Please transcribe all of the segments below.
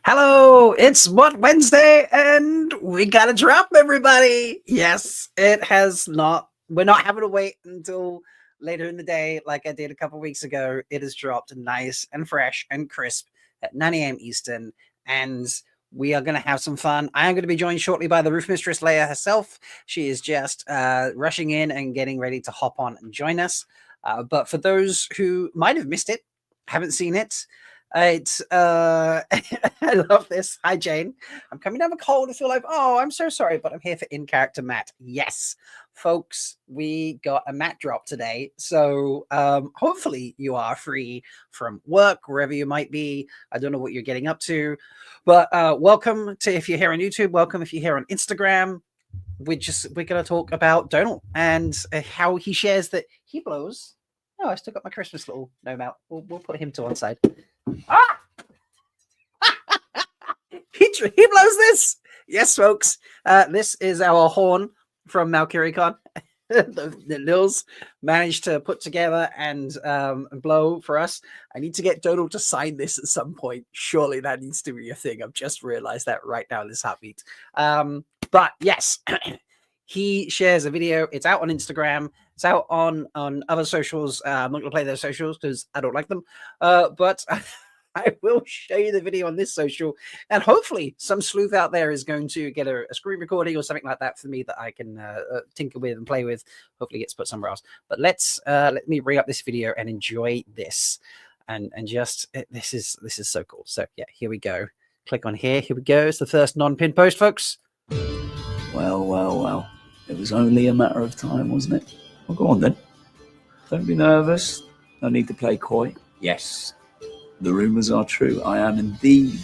Hello, it's What Wednesday, and we got a drop, everybody. Yes, it has not. We're not having to wait until later in the day, like I did a couple weeks ago. It has dropped nice and fresh and crisp at 9 a.m. Eastern, and we are going to have some fun. I am going to be joined shortly by the Roof Mistress Leia herself. She is just rushing in and getting ready to hop on and join us. But for those who might have missed it, haven't seen it, it's I love this. Hi Jane. I'm coming down with a cold. I feel like, oh, I'm so sorry, but I'm here for in character Matt. Yes, folks, we got a Matt drop today. So hopefully you are free from work, wherever you might be. I don't know what you're getting up to, but welcome to if you're here on YouTube, welcome if you're here on Instagram. We're gonna talk about Donald and how he shares that he blows. Oh, I still got my Christmas little gnome out. We'll put him to one side. Ah! he blows this. Yes, folks. This is our horn from Malkirikon. the Lils managed to put together and blow for us. I need to get Donald to sign this at some point. Surely that needs to be a thing. I've just realized that right now in this heartbeat. But yes, he shares a video. It's out on Instagram. It's out on other socials. I'm not going to play those socials because I don't like them. But I will show you the video on this social. And hopefully some sleuth out there is going to get a screen recording or something like that for me that I can tinker with and play with. Hopefully it gets put somewhere else. But let me bring up this video and enjoy this. And just, this is so cool. So yeah, here we go. Click on here. Here we go. It's the first non-pin post, folks. Well. It was only a matter of time, wasn't it? Well, go on then. Don't be nervous. No need to play coy. Yes, the rumours are true. I am indeed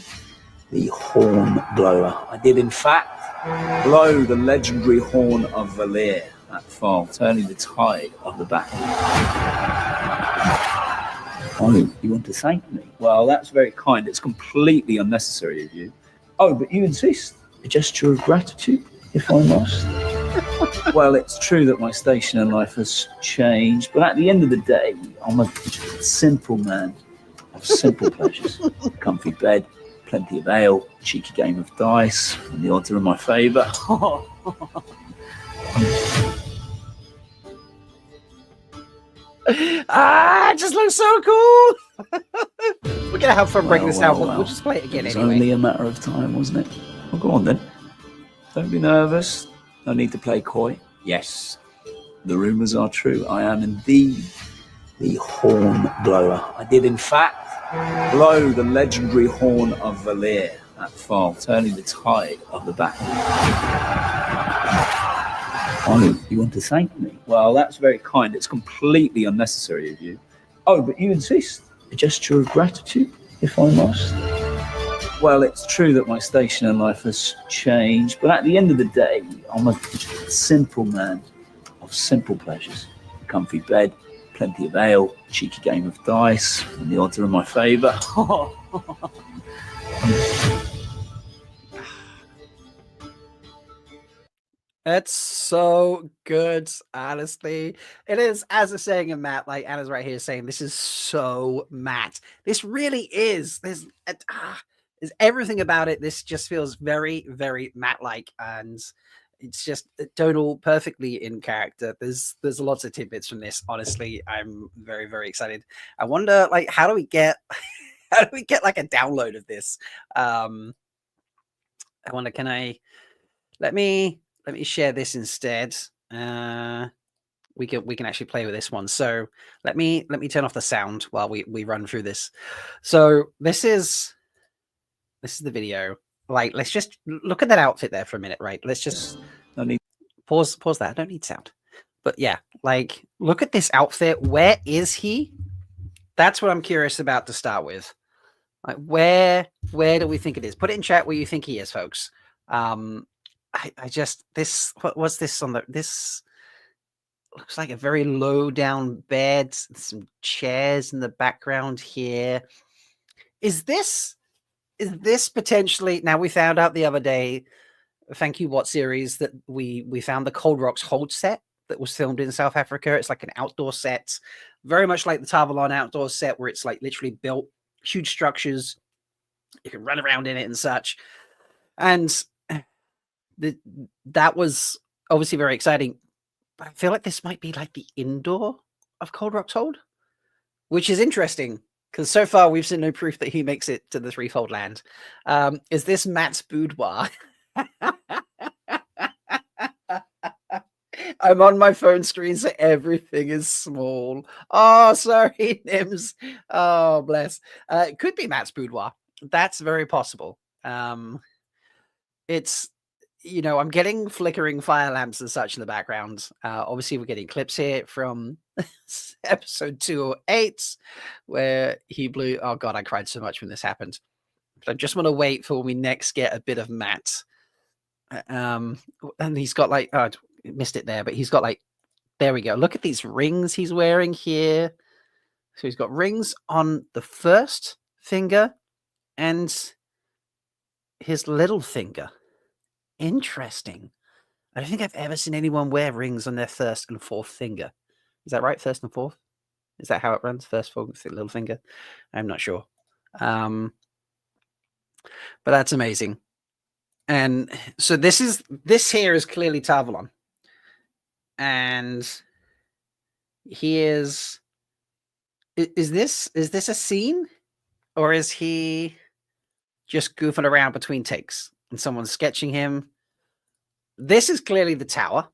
the horn blower. I did, in fact, blow the legendary horn of Valir at Fall, turning the tide of the battle. Oh, you want to thank me? Well, that's very kind. It's completely unnecessary of you. Oh, but you insist. A gesture of gratitude, if I must. Well, it's true that my station in life has changed, but at the end of the day, I'm a simple man of simple pleasures. Comfy bed, plenty of ale, cheeky game of dice, and the odds are in my favour. It just looks so cool. We're going to have fun breaking this down. We'll just play it again anyway. It was only a matter of time, wasn't it? Well, go on then. Don't be nervous. No need to play coy. Yes, the rumours are true. I am indeed the horn blower. I did, in fact, blow the legendary horn of Valir at Fall, turning the tide of the battle. Oh, you want to thank me? Well, that's very kind. It's completely unnecessary of you. Oh, but you insist. A gesture of gratitude, if I must. Well, it's true that my station in life has changed, but at the end of the day, I'm a simple man of simple pleasures. Comfy bed, plenty of ale, cheeky game of dice, and the odds are in my favour. It's so good, honestly. It is, as a saying in Matt, like Anna's right here saying, this is so Matt. This really is. There's everything about it. This just feels very, very Matt-like, and it's just total perfectly in character. There's lots of tidbits from this. Honestly, I'm very, very excited. I wonder, like, how do we get like a download of this? I wonder, can I let me share this instead. We can actually play with this one. So let me turn off the sound while we run through this. So this is the video. Like, let's just look at that outfit there for a minute, right? Let's just pause that. I don't need sound. But yeah, like, look at this outfit. Where is he? That's what I'm curious about to start with. Like, where do we think it is? Put it in chat where you think he is, folks. I just, this, what's this on this looks like a very low down bed, some chairs in the background here. Is this potentially, now we found out the other day, thank you What series, that we found the Cold Rocks Hold set that was filmed in South Africa. It's like an outdoor set, very much like the Tavalon outdoor set, where it's like literally built, huge structures, You can run around in it and such. And that was obviously very exciting. But I feel like this might be like the indoor of Cold Rock's Hold, which is interesting because so far we've seen no proof that he makes it to the Threefold Land. Is this Matt's boudoir? I'm on my phone screen, so everything is small. Oh, sorry, Nims. Oh, bless. It could be Matt's boudoir. That's very possible. It's, I'm getting flickering fire lamps and such in the background. Obviously, we're getting clips here from episode 208, where he blew. Oh, God, I cried so much when this happened. But I just want to wait for when we next get a bit of Matt. And he's got like, oh, I missed it there, but he's got like, there we go. Look at these rings he's wearing here. So he's got rings on the first finger and his little finger. Interesting. I don't think I've ever seen anyone wear rings on their first and fourth finger. Is that right? First and fourth? Is that how it runs? First, fourth, little finger? I'm not sure. But that's amazing. And so this here is clearly Tarvalon. And he is this a scene? Or is he just goofing around between takes and someone's sketching him? This is clearly the tower.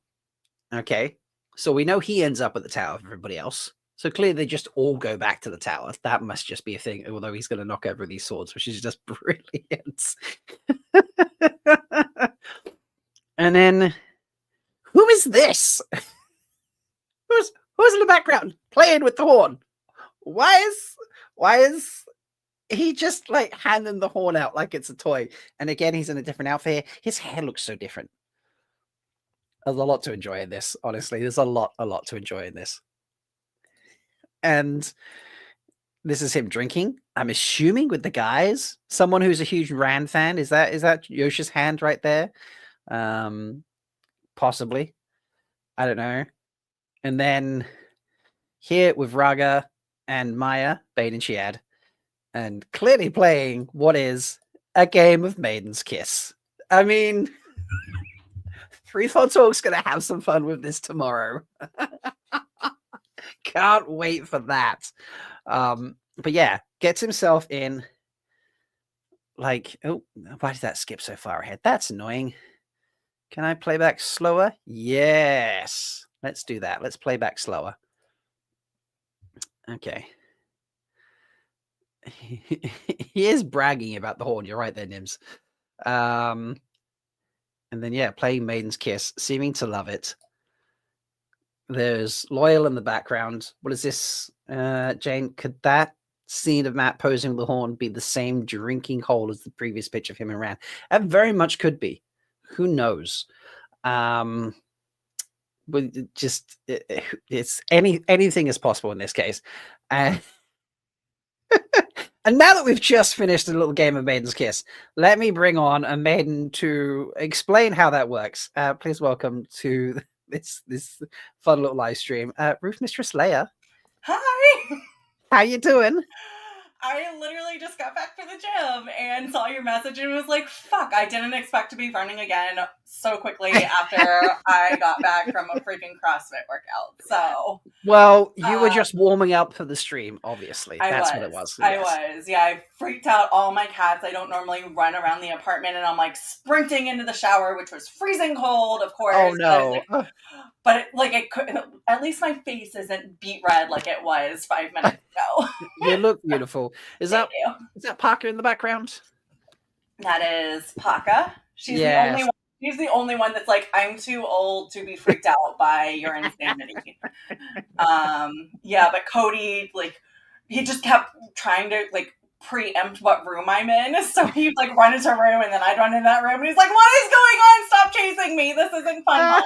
Okay. So we know he ends up at the tower of everybody else. So clearly they just all go back to the tower. That must just be a thing, although he's going to knock over these swords, which is just brilliant. And then, who is this? Who's in the background playing with the horn? Why is he just like handing the horn out like it's a toy? And again, he's in a different outfit. His hair looks so different. There's a lot to enjoy in this, honestly. There's a lot to enjoy in this. And this is him drinking, I'm assuming, with the guys. Someone who's a huge Rand fan. Is that Yosha's hand right there? Possibly. I don't know. And then here with Raga and Maya, Bane and Shiad, and clearly playing what is a game of Maiden's Kiss. I mean, Threefold Talk's going to have some fun with this tomorrow. Can't wait for that. But yeah, gets himself in. Like, oh, why did that skip so far ahead? That's annoying. Can I play back slower? Yes. Let's do that. Let's play back slower. Okay. He is bragging about the horn. You're right there, Nims. And then, yeah, playing Maiden's Kiss, seeming to love it. There's Loyal in the background. What is this, Jane? Could that scene of Matt posing with the horn be the same drinking hole as the previous picture of him and Rand? That very much could be. Who knows? But just it's anything is possible in this case. And now that we've just finished a little game of Maiden's Kiss, let me bring on a maiden to explain how that works. Please welcome to this fun little live stream, Roof Mistress Leia. Hi. How you doing? I literally just got back from the gym and saw your message and was like, fuck, I didn't expect to be running again so quickly after I got back from a freaking CrossFit workout. So, well, you were just warming up for the stream, obviously. That's what it was. I was. Yeah, I freaked out all my cats. I don't normally run around the apartment, and I'm like sprinting into the shower, which was freezing cold, of course. Oh, no. But it could, at least my face isn't beet red like it was 5 minutes ago. You look beautiful. Is that Parker in the background? That is Paka. She's the only one. She's the only one that's like, I'm too old to be freaked out by your insanity. Yeah, but Cody, like, he just kept trying to like preempt what room I'm in. So he'd like run into a room and then I'd run in that room and he's like, what is going on? Stop chasing me. This isn't fun.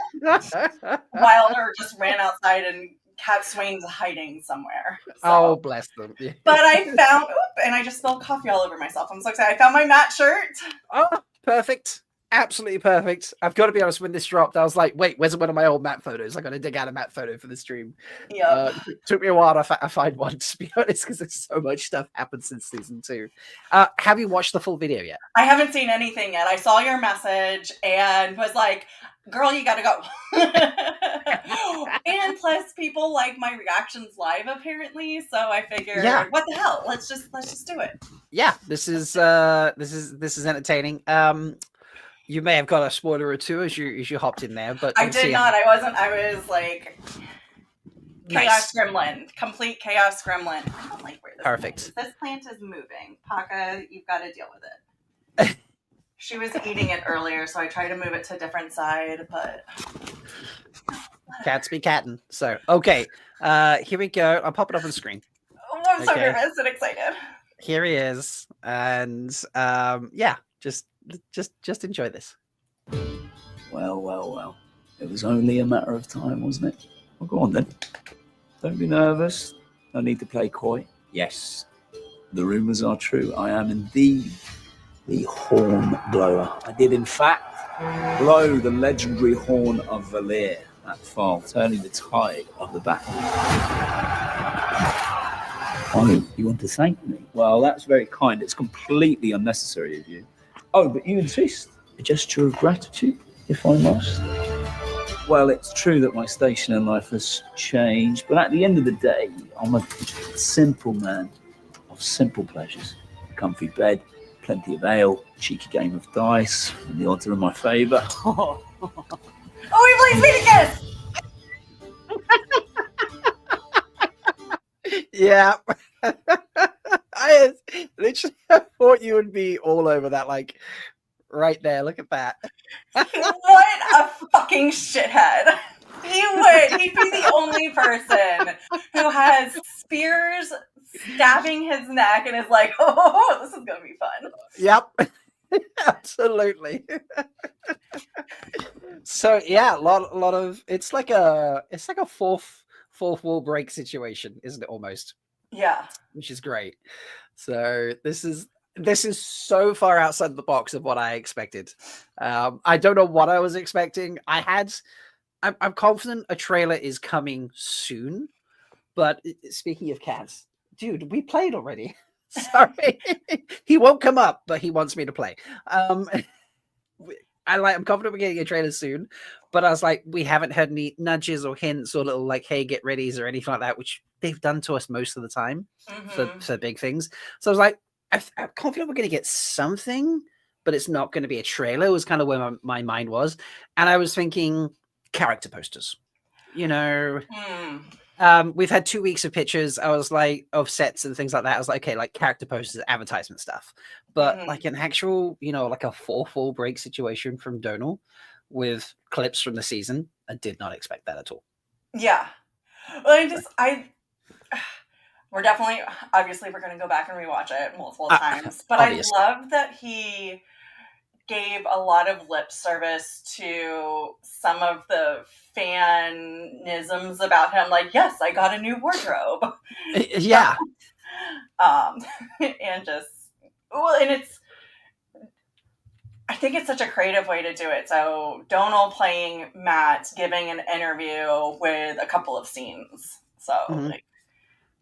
Wilder just ran outside and Cat Swain's hiding somewhere. So. Oh, bless them. But I found, and I just spilled coffee all over myself. I'm so excited. I found my Matt shirt. Oh, perfect. absolutely perfect. I've got to be honest, when this dropped, I was like, wait, where's one of my old Matt photos? I got to dig out a Matt photo for the stream. Yep. Took me a while to find one, to be honest, because there's so much stuff happened since season 2. Have you watched the full video yet? I haven't seen anything yet. I saw your message and was like, girl, you gotta go. And plus people like my reactions live apparently, so I figured, what the hell? Let's just do it. Yeah, this is entertaining. You may have got a spoiler or two as you hopped in there, but I did not. I was like chaos gremlin, complete chaos gremlin. I don't like where this perfect. Is. This plant is moving. Paka, you've got to deal with it. She was eating it earlier, so I tried to move it to a different side, but cats be catting. So okay, here we go. I'll pop it up on the screen. Oh, I'm so nervous and excited. Here he is, and yeah, just enjoy this. Well. It was only a matter of time, wasn't it? Well, go on then. Don't be nervous. No need to play coy. Yes, the rumours are true. I am indeed the horn blower. I did, in fact, blow the legendary horn of Valir, that file, turning the tide of the battle. Oh, you want to thank me? Well, that's very kind. It's completely unnecessary of you. Oh, but you insist. A gesture of gratitude, if I must. Well, it's true that my station in life has changed, but at the end of the day, I'm a simple man of simple pleasures. A comfy bed, plenty of ale, cheeky game of dice, and the odds are in my favour. Oh, he plays Vegas! Yeah. I literally thought you would be all over that, like right there. Look at that. What a fucking shithead. He would. He'd be the only person who has spears stabbing his neck and is like, oh, this is going to be fun. Yep. Absolutely. So yeah, a lot of it's like a fourth wall break situation, isn't it, almost? Yeah. Which is great. So this is so far outside the box of what I expected. I don't know what I was expecting. I'm confident a trailer is coming soon, but speaking of cats, dude, we played already. Sorry. He won't come up, but he wants me to play. I'm confident we're getting a trailer soon, but I was like, we haven't heard any nudges or hints or little like, hey, get readies or anything like that, which they've done to us most of the time for big things. So I was like, I'm confident we're going to get something, but it's not going to be a trailer. It was kind of where my mind was. And I was thinking character posters, you know. We've had 2 weeks of pictures. I was like, of sets and things like that. I was like, okay, like character posters, advertisement stuff, but like an actual, you know, like a full break situation from Donal with clips from the season. I did not expect that at all. Yeah. Well, we're definitely, obviously we're going to go back and rewatch it multiple times, but obviously. I love that he gave a lot of lip service to some of the fanisms about him, like, yes, I got a new wardrobe. Yeah. And just, well, and I think it's such a creative way to do it. So Donal playing Matt, giving an interview with a couple of scenes. So like,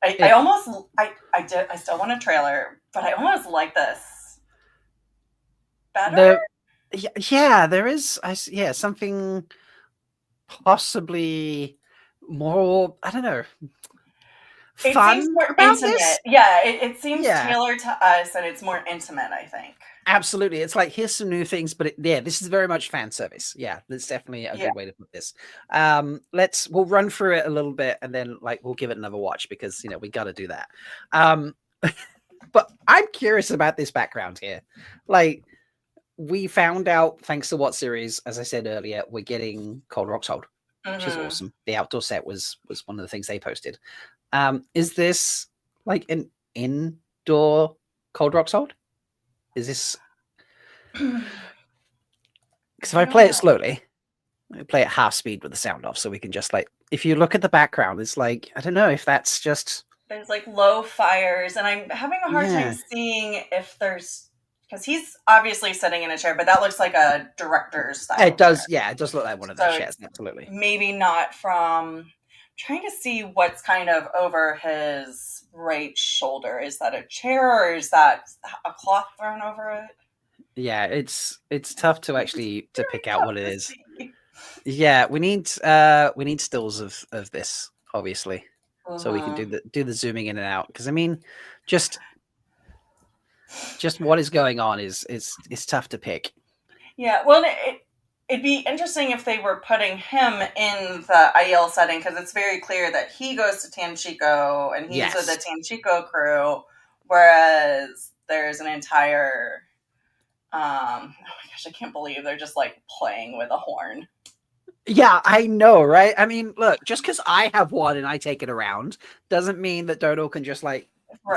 I still want a trailer, but I almost like this better. Yeah, there is. Something possibly more. I don't know. It fun seems more about intimate. This? Yeah, it seems tailored to us, and it's more intimate, I think. Absolutely. It's like, here's some new things, but this is very much fan service. Yeah, that's definitely a good way to put this. We'll run through it a little bit and then like we'll give it another watch because, you know, we got to do that. But I'm curious about this background here. Like, we found out, thanks to What Series, as I said earlier, we're getting Cold Rock's Hold, which is awesome. The outdoor set was one of the things they posted. Is this like an indoor Cold Rock's Hold? Is this because if I play it slowly, I play at half speed with the sound off, so we can just like, if you look at the background, it's like, I don't know if that's just, there's like low fires, and I'm having a hard time seeing if there's Because he's obviously sitting in a chair, but that looks like a director's style. It does, chair. yeah, it does look like one of those chairs, absolutely. Maybe not from. Trying to see what's kind of over his right shoulder. Is that a chair or is that a cloth thrown over it? Yeah, it's tough to actually to pick out what it is. See. Yeah, we need stills of this, obviously, so we can do the zooming in and out. Because I mean, just what is going on is tough to pick. Yeah, well, it'd be interesting if they were putting him in the IL setting, because it's very clear that he goes to Tanchico and he's with the Tanchico crew, whereas there's an entire oh my gosh, I can't believe they're just like playing with a horn. Yeah, I know, right? I mean, look, just because I have one and I take it around doesn't mean that Dodo can just like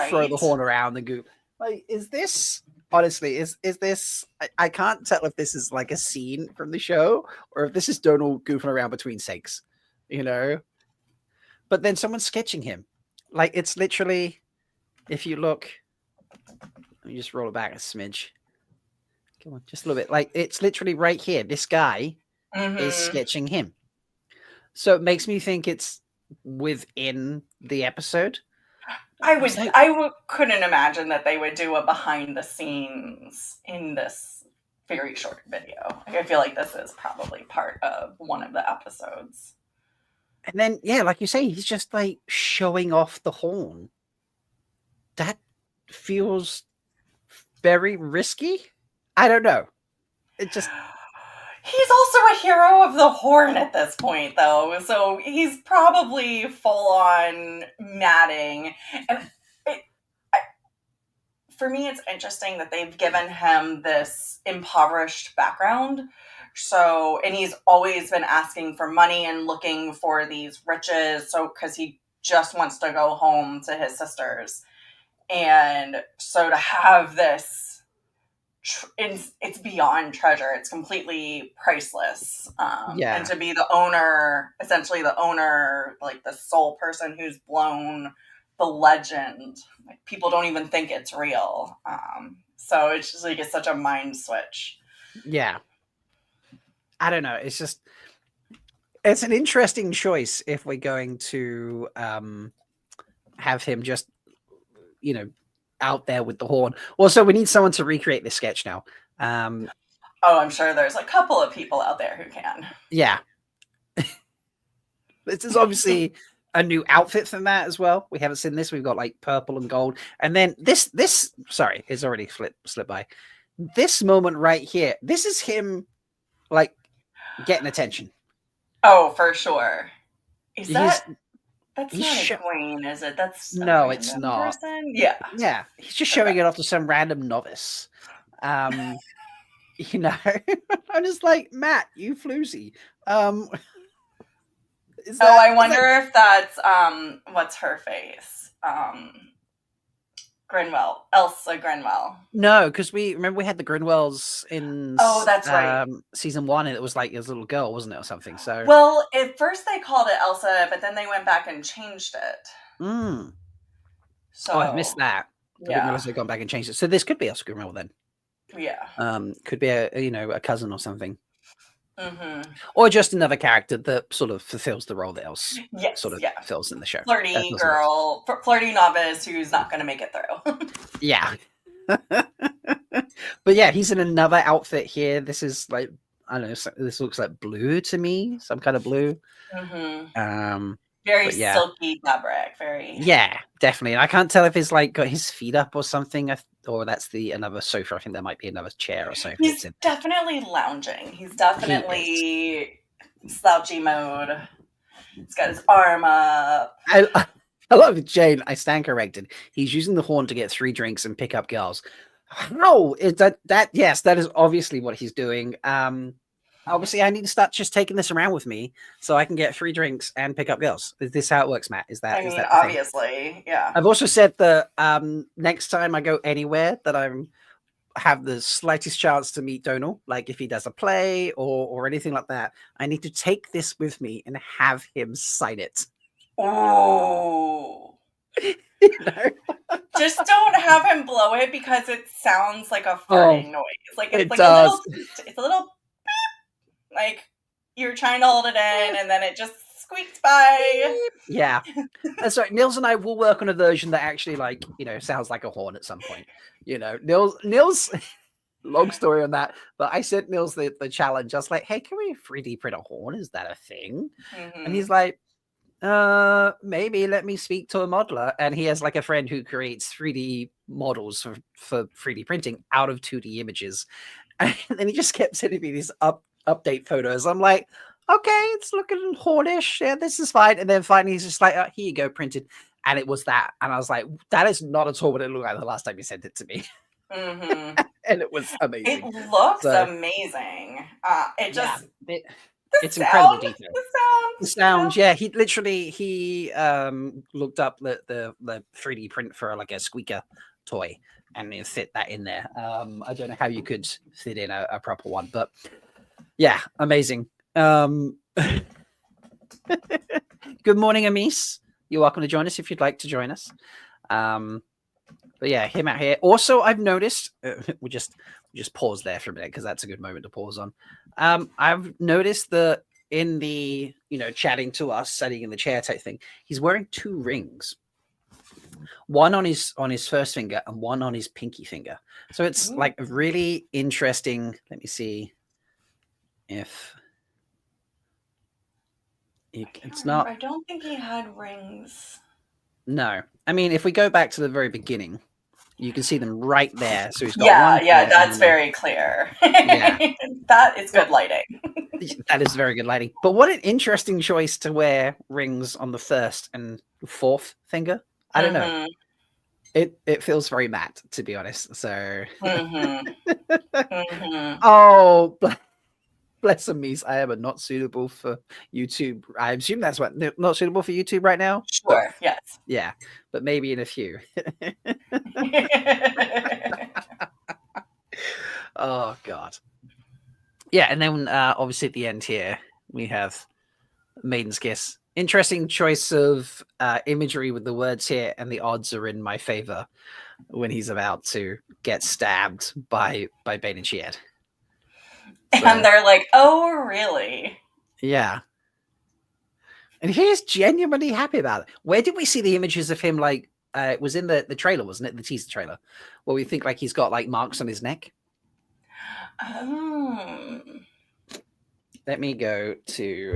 throw the horn around and go. Like, is this honestly is this? I can't tell if this is like a scene from the show or if this is Donald goofing around between sinks, you know. But then someone's sketching him, like it's literally. If you look, let me just roll it back a smidge. Come on, just a little bit. Like it's literally right here. This guy is sketching him. So it makes me think it's within the episode. I couldn't imagine that they would do a behind the scenes in this very short video. I feel like this is probably part of one of the episodes. And then, yeah, like you say, he's just like showing off the horn. That feels very risky. I don't know. It just. He's also a hero of the horn at this point, though, so he's probably full on matting. And for me, it's interesting that they've given him this impoverished background. So, and he's always been asking for money and looking for these riches. So, because he just wants to go home to his sisters. And so to have this, it's beyond treasure. It's completely priceless. And to be the owner, essentially the owner, like the sole person who's blown the legend, like people don't even think it's real. So it's just like, it's such a mind switch. Yeah. I don't know. It's just, it's an interesting choice if we're going to have him just, you know, out there with the horn. Also, we need someone to recreate this sketch now. Oh, I'm sure there's a couple of people out there who can. Yeah. This is obviously a new outfit from that as well. We haven't seen this. We've got like purple and gold. And then this, sorry, it's already slipped by. This moment right here, this is him like getting attention. Oh, for sure. Is that... That's not a queen, is it? That's no, it's not. Person? Yeah. Yeah. He's just showing it off to some random novice. You know, I'm just like, Matt, you floozy. I wonder if that's what's her face? Grinwell, Elsa Grinwell. No, because we had the Grinwells in that's right. Season 1, and it was like his little girl, wasn't it, or something? So well, at first they called it Elsa, but then they went back and changed it. So I missed that. I didn't realize they'd gone back and changed it. So this could be Elsa Grinwell then. Yeah. Could be a cousin or something. Or just another character that sort of fulfills the role that else fills in the show. Flirty girl, flirty novice who's not going to make it through. Yeah. But yeah, he's in another outfit here. This is like, I don't know, this looks like blue to me, some kind of blue. Very silky fabric, very. Yeah, definitely. And I can't tell if he's like got his feet up or something, or that's another sofa. I think there might be another chair or something. He's definitely lounging. He's definitely slouchy mode. He's got his arm up. I love Jane. I stand corrected. He's using the horn to get 3 drinks and pick up girls. How is that? Yes, that is obviously what he's doing. Obviously, I need to start just taking this around with me so I can get 3 drinks and pick up girls. Is this how it works, Matt? Is that? I mean, obviously, yeah. I've also said that next time I go anywhere that have the slightest chance to meet Donal, like if he does a play or anything like that, I need to take this with me and have him sign it. Oh. Just don't have him blow it because it sounds like a farting noise. Like it's it like does. it's a little beep. Like you're trying to hold it in and then it just squeaked by. Yeah. Sorry, Nils and I will work on a version that actually sounds like a horn at some point. Nils long story on that, but I sent Nils the challenge. I was like, hey, can we 3D print a horn? Is that a thing? Mm-hmm. And he's like, maybe let me speak to a modeler. And he has like a friend who creates 3D models for 3D printing out of 2D images. And then he just kept sending me these update photos. I'm like, okay, it's looking hornish. Yeah, this is fine. And then finally he's just like, oh, here you go, printed. And it was that. And I was like, that is not at all what it looked like the last time you sent it to me. Mm-hmm. And it was amazing. It looks amazing. It just it's incredible detail. The sound, yeah. He looked up the 3D print for like a squeaker toy and it fit that in there. I don't know how you could fit in a proper one, but yeah, amazing. Good morning, Amis. You're welcome to join us if you'd like to join us. But yeah, him out here. Also, I've noticed we just pause there for a minute because that's a good moment to pause on. I've noticed that in the chatting to us, sitting in the chair type thing, he's wearing 2 rings. One on his first finger and one on his pinky finger. So it's like a really interesting. Let me see if it's not. I don't think he had rings. No, I mean, if we go back to the very beginning, you can see them right there. So he's got one. Yeah, that's very clear. Yeah, that is good lighting. That is very good lighting. But what an interesting choice to wear rings on the first and fourth finger. I don't know. It feels very matte, to be honest. So, oh, bless them, me's. I am not suitable for YouTube. I assume that's what not suitable for YouTube right now. Sure. But, yes. Yeah, but maybe in a few. Oh God. Yeah, and then obviously at the end here we have Maiden's Kiss. Interesting choice of imagery with the words here, and the odds are in my favor when he's about to get stabbed by Bane and Shied. And they're like, "Oh, really?" Yeah. And he's genuinely happy about it. Where did we see the images of him? Like, it was in the trailer, wasn't it? The teaser trailer, where we think like he's got like marks on his neck. Oh. Let me go to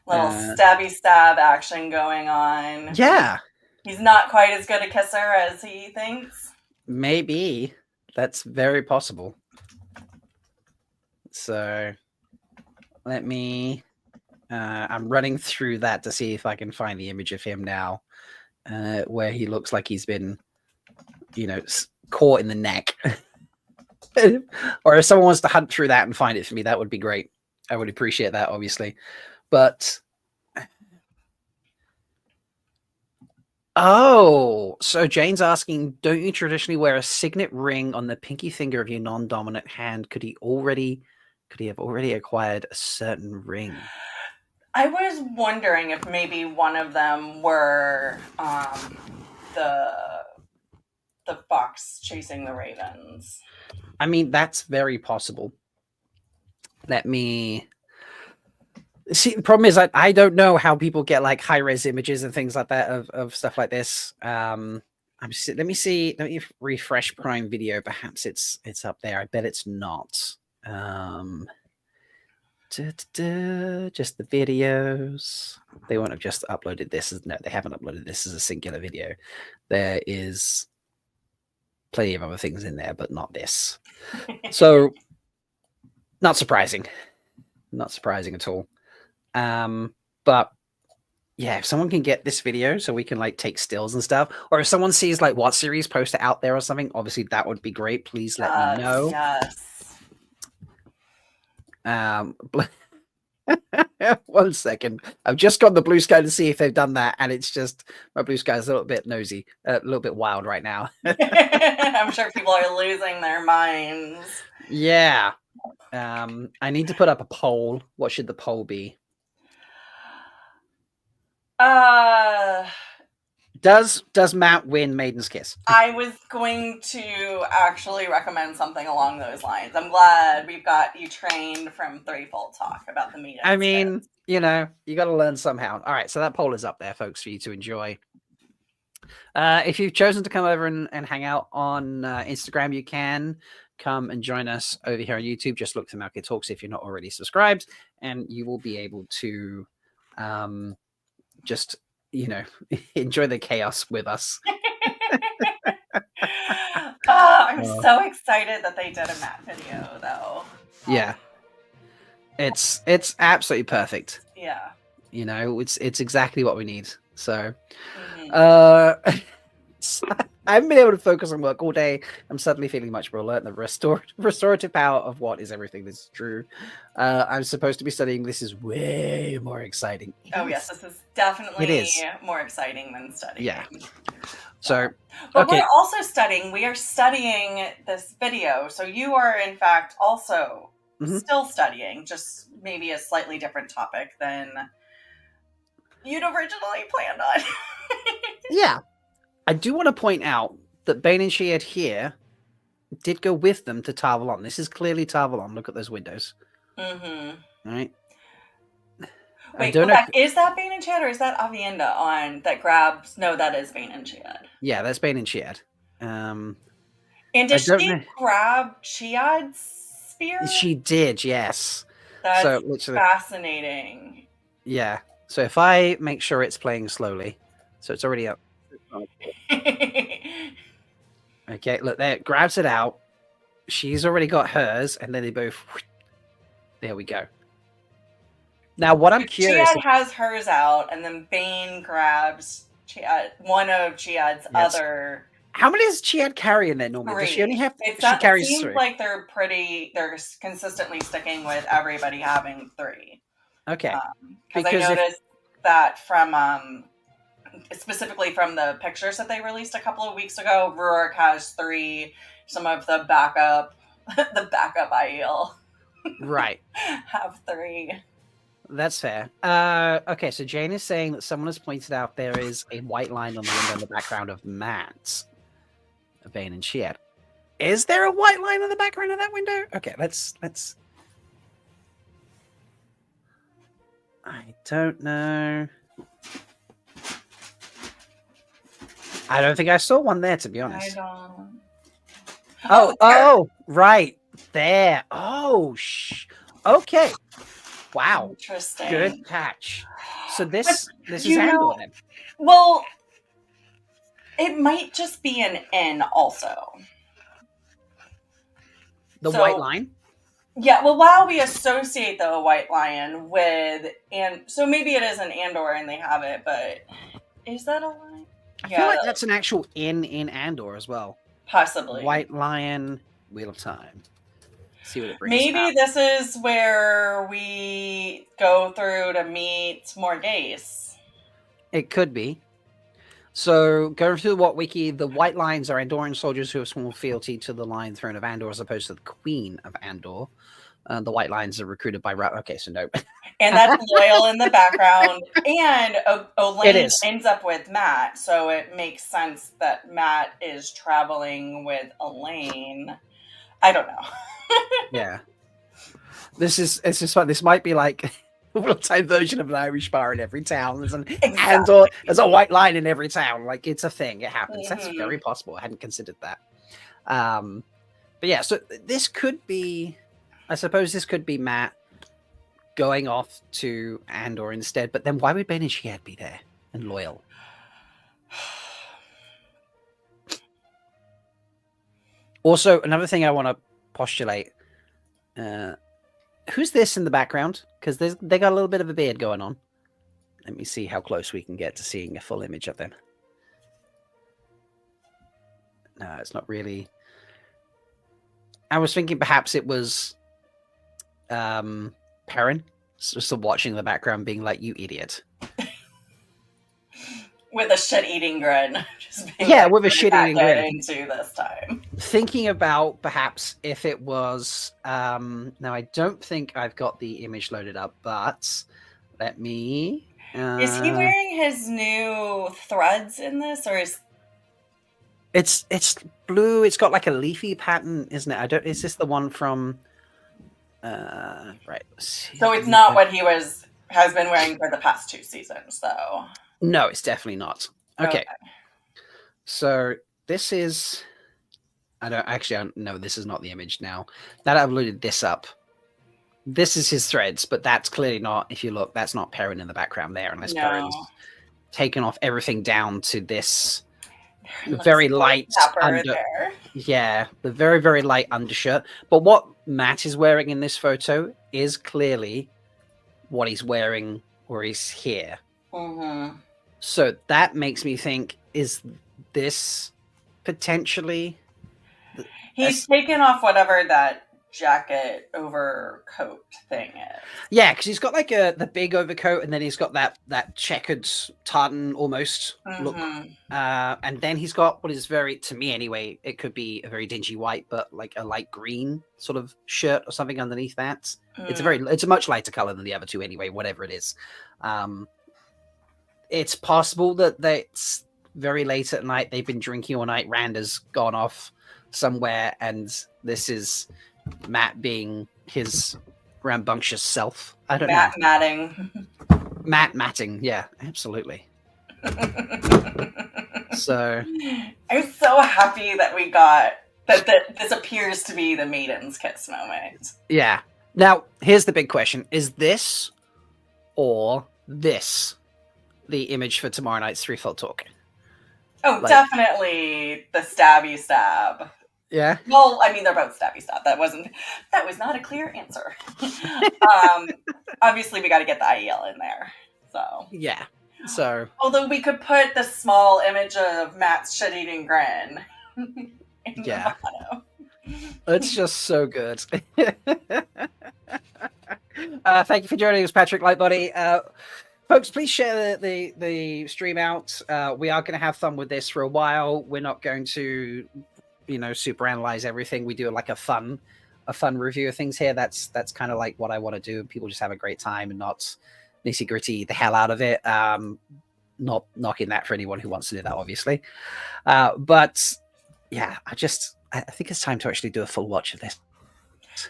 little stabby stab action going on. Yeah. He's not quite as good a kisser as he thinks. Maybe. That's very possible. So let me I'm running through that to see if I can find the image of him now where he looks like he's been caught in the neck. Or if someone wants to hunt through that and find it for me, that would be great. I would appreciate that, obviously. But so Jane's asking, don't you traditionally wear a signet ring on the pinky finger of your non-dominant hand? Could he have already acquired a certain ring? I was wondering if maybe one of them were the fox chasing the ravens. I mean, that's very possible. Let me see. The problem is I don't know how people get like high-res images and things like that of stuff like this. Let me see. Let me refresh Prime Video. Perhaps it's up there. I bet it's not. Just the videos. They won't have just uploaded this. No, they haven't uploaded this as a singular video. There is plenty of other things in there, but not this. So not surprising at all. But yeah, if someone can get this video so we can like take stills and stuff, or if someone sees like what series poster out there or something, obviously that would be great. Please let me know. Yes. 1 second. I've just got the Bluesky to see if they've done that, and it's just my Bluesky is a little bit nosy, a little bit wild right now. I'm sure people are losing their minds. Yeah. I need to put up a poll. What should the poll be? Does Matt win Maiden's Kiss? I was going to actually recommend something along those lines. I'm glad we've got you trained from threefold talk about the Maiden's I mean, Kiss. you know, you got to learn somehow. All right, so that poll is up there, folks, for you to enjoy. If you've chosen to come over and hang out on Instagram, you can come and join us over here on YouTube. Just look for Malkid Talks if you're not already subscribed, and you will be able to just, you know, enjoy the chaos with us. I'm so excited that they did a Matt video, though. Yeah. It's absolutely perfect. Yeah. You know, it's exactly what we need. So I haven't been able to focus on work all day. I'm suddenly feeling much more alert. The restorative power of what is everything. This is true. I'm supposed to be studying. This is way more exciting. Yes, this is definitely more exciting than studying. Yeah. So, but we're also studying. We are studying this video. So you are, in fact, also still studying, just maybe a slightly different topic than you'd originally planned on. Yeah. I do want to point out that Bane and Sheard here did go with them to Tarvalon. This is clearly Tarvalon. Look at those windows. All right. Wait, is that Bane and Sheard or is that Avienda on that grabs? No, that is Bane and Sheard. Yeah, that's Bane and Sheard. And did she grab Chiad's spear? She did, yes. That's fascinating. Yeah. So if I make sure it's playing slowly, so it's already up. Okay, look there, it grabs it out. She's already got hers, and then they both. There we go. Now, what I'm curious. Chiad has hers out, and then Bane grabs one of Chiad's other. How many does Chiad carry in there normally? Does she only have? She carries 3. It seems like they're consistently sticking with everybody having 3. Okay. Because I noticed that from specifically from the pictures that they released a couple of weeks ago, Rurik has 3. Some of the backup IEL right have 3. That's fair. Okay, so Jane is saying that someone has pointed out there is a white line on the window in the background of Matt's Bane and Sheard. Is there a white line in the background of that window? Okay, let's. I don't know. I don't think I saw one there, to be honest. I don't. Oh, right there. Oh, okay. Wow. Interesting. Good catch. So this is Andor then. Well, it might just be an N also. The white line? Yeah, well, while we associate the white lion with, and so maybe it is an Andor and they have it, but is that a line? I feel like that's an actual N in Andor as well. Possibly. White Lion, Wheel of Time. See what it brings. Maybe this is where we go through to meet Morghese. It could be. So, going through the What Wiki, the White Lions are Andorian soldiers who have sworn fealty to the Lion Throne of Andor as opposed to the Queen of Andor. The White Lions are recruited by... Okay, so no. And that's Loyal in the background. And Elaine ends up with Matt, so it makes sense that Matt is traveling with Elaine. I don't know. Yeah. It's just fun. This might be like a real-time version of an Irish bar in every town. There's Andor, there's a white line in every town. Like, it's a thing. It happens. That's very possible. I hadn't considered that. But yeah, so this could be... I suppose this could be Matt going off to Andor instead, but then why would Bane and Sheard be there and Loyal? Also, another thing I want to postulate, who's this in the background? Because they got a little bit of a beard going on. Let me see how close we can get to seeing a full image of them. No, it's not really. I was thinking perhaps it was Perrin, just watching the background being like, you idiot. With a shit-eating grin. With a shit-eating grin. Into this time. Thinking about perhaps if it was... now, I don't think I've got the image loaded up, but let me Is he wearing his new threads in this, or is it's blue? It's got like a leafy pattern, isn't it? I don't. Is this the one from? Right. So it's not what he has been wearing for the past 2 seasons, though. No, it's definitely not. Okay. Okay. So this is. I don't know. This is not the image now. That I've loaded this up. This is his threads, but that's clearly not. If you look, that's not Perrin in the background there, unless Perrin's taken off everything down to this very light yeah, the very, very light undershirt. But what Matt is wearing in this photo is clearly what he's wearing where he's here. So that makes me think, is this potentially? He's taken off whatever that jacket overcoat thing is. Yeah, because he's got like the big overcoat, and then he's got that checkered tartan almost look, and then he's got what is very, to me anyway, it could be a very dingy white, but like a light green sort of shirt or something underneath that. It's a much lighter color than the other two anyway, whatever it is. It's possible that it's very late at night, they've been drinking all night, Randa's gone off somewhere, and this is Matt being his rambunctious self. I don't know. Matting. Yeah, absolutely. So I'm so happy that we got that this appears to be the maiden's kiss moment. Yeah. Now, here's the big question. Is this or this the image for tomorrow night's Threefold Talk? Oh, like, definitely the stabby stab. Yeah. Well, I mean, they're both stabby stab. That was not a clear answer. Obviously, we got to get the IEL in there. So yeah. So although we could put the small image of Matt's shit-eating grin. Yeah. It's just so good. Thank you for joining us, Patrick Lightbody. Folks, please share the stream out. We are going to have fun with this for a while. We're not going to, super analyze everything. We do like a fun review of things here. That's kind of like what I want to do. People just have a great time and not nitty gritty the hell out of it. Not knocking that for anyone who wants to do that, obviously. But yeah, I think it's time to actually do a full watch of this.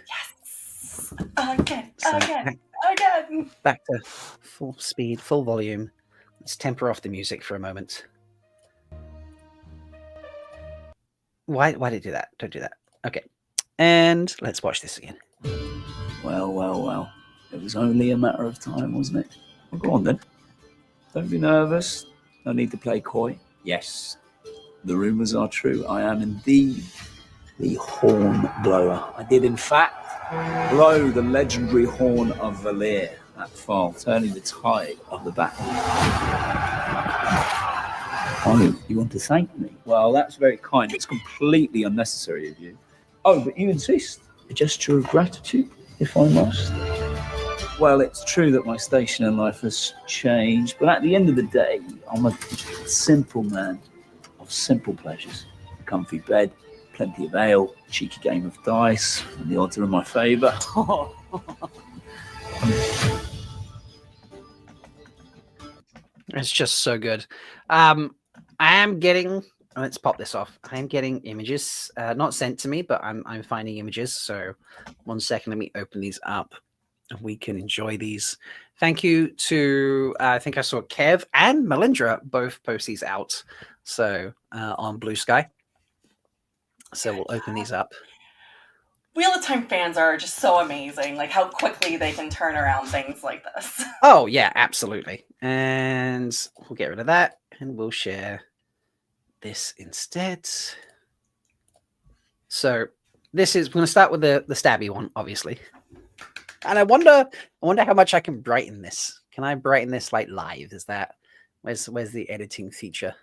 Yes. Again. Back to full speed, full volume. Let's temper off the music for a moment. Why did it do that? Don't do that. Okay. And let's watch this again. Well. It was only a matter of time, wasn't it? Well, go on then. Don't be nervous. No need to play coy. Yes, the rumours are true. I am indeed the horn blower. I did, in fact, blow the legendary horn of Valir, that file, turning the tide of the battle. Oh, you want to thank me? Well, that's very kind. It's completely unnecessary of you. Oh, but you insist. A gesture of gratitude, if I must. Well, it's true that my station in life has changed, but at the end of the day, I'm a simple man of simple pleasures. A comfy bed, plenty of ale, a cheeky game of dice, and the odds are in my favour. It's just so good. I am getting. Let's pop this off. I am getting images, not sent to me, but I'm finding images. So, 1 second. Let me open these up, and we can enjoy these. Thank you to I think I saw Kev and Melindra both post these out. So on Bluesky. So we'll open these up. Wheel of Time fans are just so amazing, like how quickly they can turn around things like this. Oh, yeah, absolutely. And we'll get rid of that, and we'll share this instead. So this is, we're going to start with the stabby one, obviously. And I wonder how much I can brighten this. Can I brighten this like live? Is that, where's the editing feature?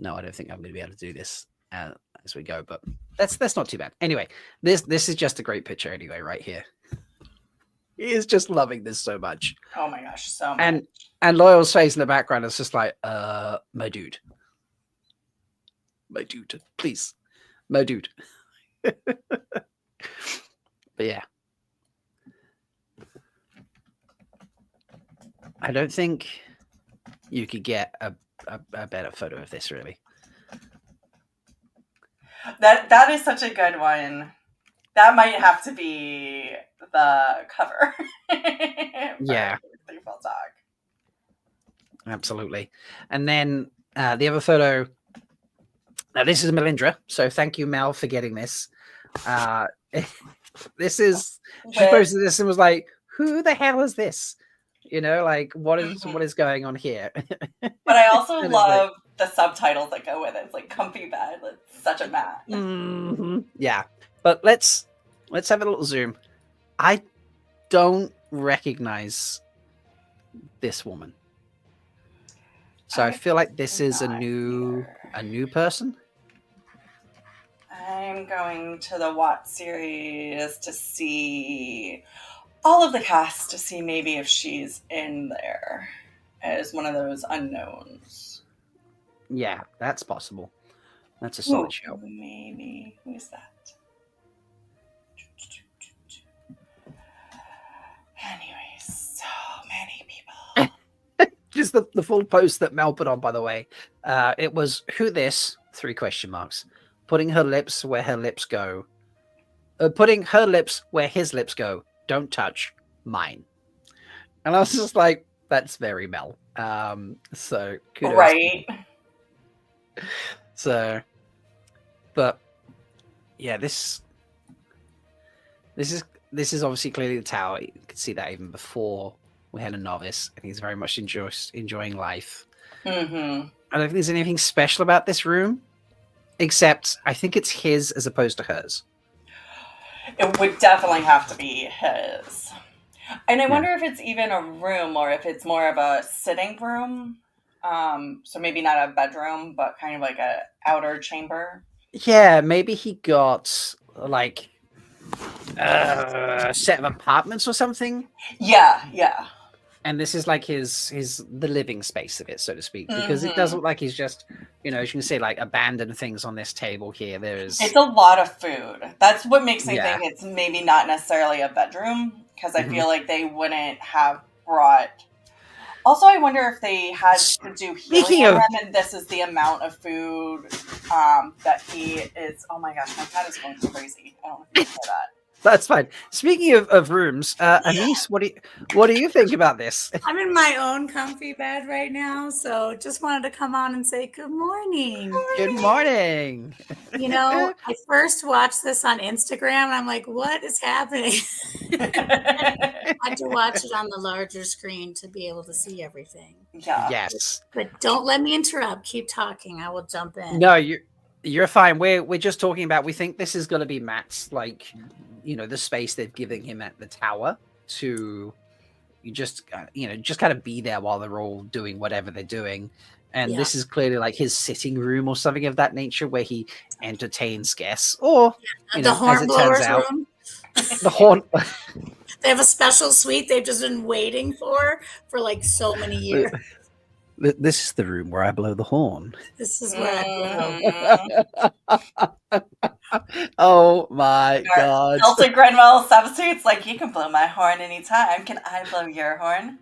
No, I don't think I'm going to be able to do this as we go, but that's not too bad. Anyway, this is just a great picture anyway, right here. He is just loving this so much. Oh my gosh, so much. And Loyal's face in the background is just like, my dude. My dude, please. My dude. But yeah. I don't think you could get a better photo of this, really. That is such a good one. That might have to be the cover. Yeah. Default dog. Absolutely. And then the other photo. Now, this is Melindra. So thank you, Mel, for getting this. This is, she posted this and was like, who the hell is this? You know, like, what is going on here? But I also love the subtitles that go with it. It's like comfy bed. It's such a mat. Yeah. But let's have a little zoom. I don't recognize this woman. So I feel like this is a new person. I'm going to the Watch series to see all of the cast to see maybe if she's in there as one of those unknowns. Yeah, that's possible. That's a solid show. Maybe. Who's that? Anyways, so many people. Just the full post that Mel put on, by the way. It was who this? 3 question marks. Putting her lips where her lips go. Putting her lips where his lips go. Don't touch mine. And I was just like, that's very Mel. So kudos. Right. So, but yeah, this is obviously clearly the tower. You could see that even before we had a novice, and he's very much enjoying life. Mm-hmm. I don't think there's anything special about this room, except I think it's his as opposed to hers. It would definitely have to be his. And I wonder if it's even a room or if it's more of a sitting room. So maybe not a bedroom, but kind of like a outer chamber. Yeah, maybe he got like a set of apartments or something. Yeah. And this is like the living space of it, so to speak, because it doesn't look like he's just, you know, as you can see, like abandoned things on this table here. It's a lot of food. That's what makes me think it's maybe not necessarily a bedroom, because I feel like they wouldn't have brought. Also, I wonder if they had to do healing on him, and this is the amount of food that he is. Oh my gosh, my cat is going crazy. I don't know if you can hear that. That's fine. Speaking of rooms, Anise, what do you think about this? I'm in my own comfy bed right now, so just wanted to come on and say good morning. Good morning. You know, I first watched this on Instagram, and I'm like, what is happening? I had to watch it on the larger screen to be able to see everything. Yeah. Yes. But don't let me interrupt. Keep talking. I will jump in. No, you're fine. We're just talking about, we think this is going to be Matt's, like, you know, the space they've given him at the tower to just kind of be there while they're all doing whatever they're doing. And this is clearly like his sitting room or something of that nature where he entertains guests, or the hornblower's room. The horn. They have a special suite they've just been waiting for like so many years. This is the room where I blow the horn. This is where I blow. Oh my God. Delta Grenwell substitutes, like, you can blow my horn anytime. Can I blow your horn?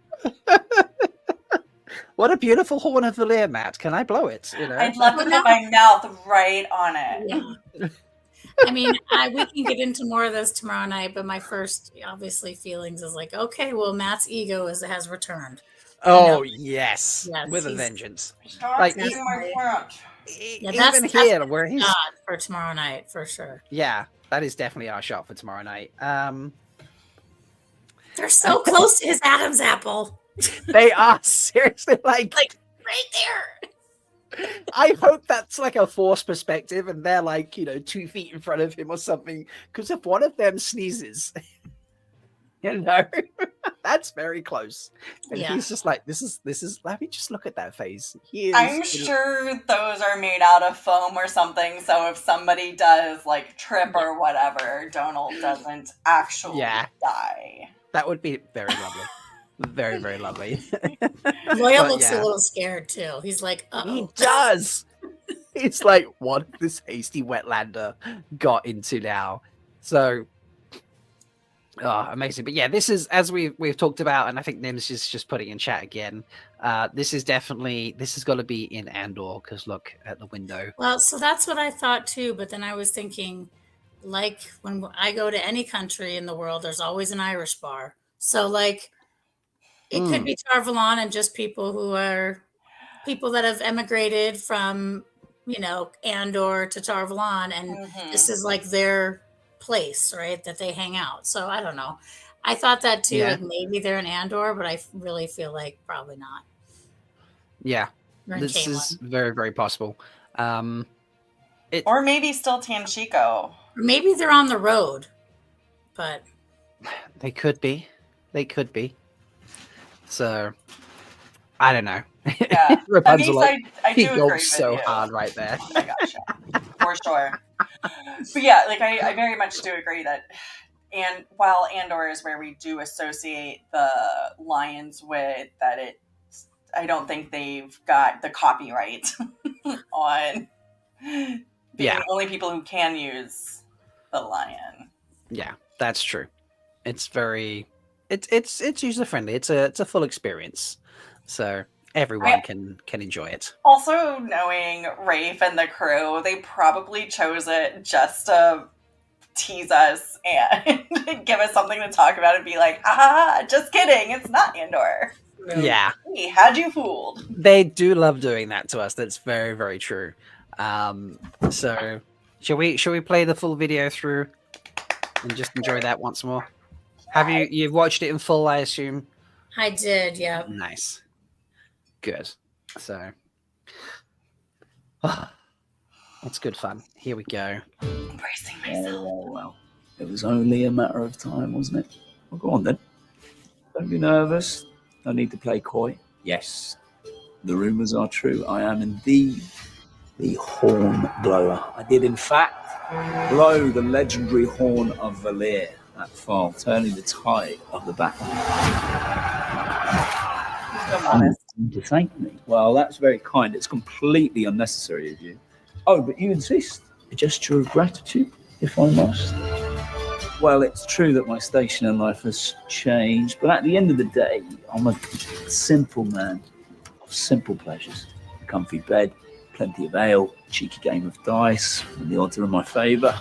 What a beautiful horn of Valir, Matt. Can I blow it? You know? I'd love to put my mouth right on it. Yeah. I mean, we can get into more of this tomorrow night, but my first, obviously, feelings is like, okay, well, Matt's ego has returned. Oh, yes. With a vengeance. Like, that's where he's for tomorrow night, for sure. Yeah, that is definitely our shot for tomorrow night. They're so close to his Adam's apple. They are, seriously, like right there. I hope that's like a forced perspective and they're like, 2 feet in front of him or something. Because if one of them sneezes, that's very close. And he's just like, this is, let me just look at that face. I'm sure those are made out of foam or something. So if somebody does like trip or whatever, Donald doesn't actually die. That would be very lovely. Very, very lovely. Loyal looks a little scared too. He's like, uh-oh. He does. It's like, what this hasty wetlander got into now. So, Oh, amazing. But yeah, this is, as we've talked about, and I think Nims is just putting in chat again. This has got to be in Andor, because look at the window. Well, so that's what I thought too. But then I was thinking, like when I go to any country in the world, there's always an Irish bar. So like it could be Tarvalon and just people that have emigrated from, Andor to Tarvalon, and this is like their place, right? That they hang out. So I don't know. I thought that too. Yeah. Like maybe they're in Andor, but I really feel like probably not. Yeah, Or in this Camelin. is very, very possible. Or maybe still Tanchico. Or maybe they're on the road, but They could be. So I don't know. Yeah. Rapunzel, like, I do he agree goes with so you. hard right there. Oh my gosh, yeah. For sure. But yeah, like I very much do agree that, and while Andor is where we do associate the lions with that, I don't think they've got the copyright on being the only people who can use the lion. Yeah, that's true. It's very, it's user friendly. It's a full experience, so everyone can enjoy it. Also, knowing Rafe and the crew, they probably chose it just to tease us and give us something to talk about and be like, just kidding, it's not Andor. Yeah, We had you fooled. They do love doing that to us. That's very, very true. So shall we play the full video through and just enjoy that once more? Have you've watched it in full, I assume? I did, yeah. Nice. Good. So it's good fun. Here we go. Embracing myself. Well, it was only a matter of time, wasn't it? Well, go on then. Don't be nervous. No need to play coy. Yes, the rumours are true. I am indeed the horn blower. I did, in fact, blow the legendary horn of Valir at Fall, turning the tide of the battle. To thank me. Well, that's very kind. It's completely unnecessary of you. Oh, but you insist. A gesture of gratitude, if I must. Well, it's true that my station in life has changed, but at the end of the day, I'm a simple man of simple pleasures. A comfy bed, plenty of ale, a cheeky game of dice, when the odds are in my favour.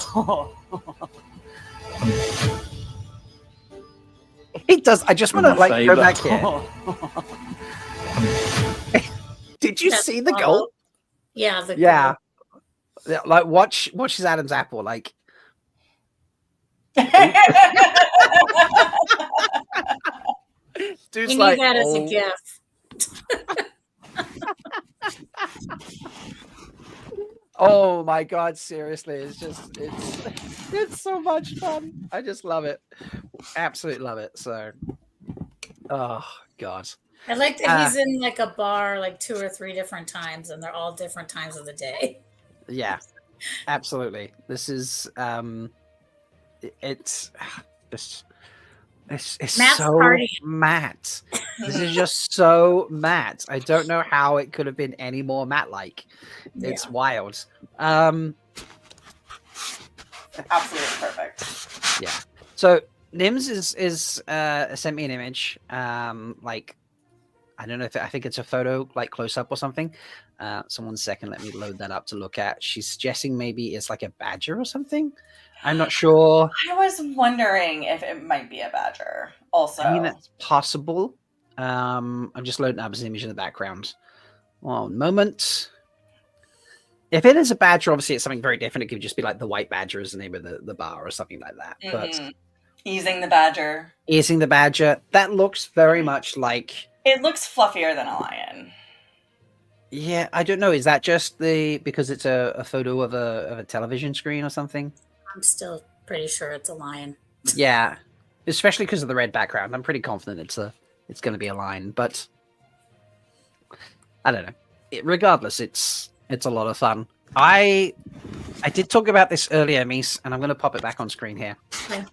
It does. I just want to go back here. Did you see the goal? Yeah, goal. Like watch his Adam's apple. Like dude's we like, need that as a gift. Oh my god, seriously, it's so much fun. I just love it. Absolutely love it. So oh god. I like that he's in like a bar like 2 or 3 different times, and they're all different times of the day. Yeah, absolutely. This is it's so party. Matt. This is just so Matt. I don't know how it could have been any more Matt-like. It's wild. Absolutely perfect. Yeah. So Nims is sent me an image. Like I don't know if I think it's a photo, like close up or something. So 1 second, let me load that up to look at. She's suggesting maybe it's like a badger or something. I'm not sure. I was wondering if it might be a badger. Also, I mean, that's possible. I'm just loading up his image in the background. One moment. If it is a badger, obviously it's something very different. It could just be like the White Badger is the name of the bar or something like that. But easing the badger. Easing the badger. That looks very much like. It looks fluffier than a lion. Yeah, I don't know. Is that just because it's a photo of a television screen or something? I'm still pretty sure it's a lion. Yeah, especially because of the red background. I'm pretty confident it's going to be a lion, but I don't know. Regardless, it's a lot of fun. I did talk about this earlier, Mies, and I'm going to pop it back on screen here. Yeah.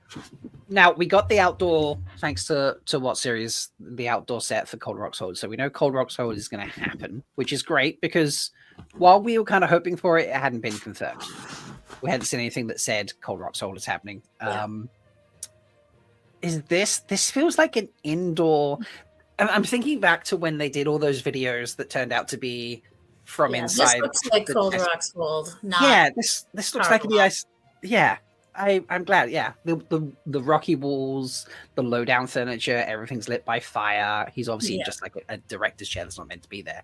Now, we got the outdoor, thanks to what series, the outdoor set for Cold Rock's Hold. So we know Cold Rock's Hold is going to happen, which is great because while we were kind of hoping for it, it hadn't been confirmed. We hadn't seen anything that said Cold Rock's Hold is happening. Yeah. is this feels like an indoor. I'm thinking back to when they did all those videos that turned out to be from Yeah, this inside. looks like the Cold test- Rock's Hold, not Yeah, this looks like the Tarvalon. ice. Yeah, I'm glad. Yeah, the rocky walls, the low down furniture, everything's lit by fire. He's obviously Yeah. just like a director's chair that's not meant to be there.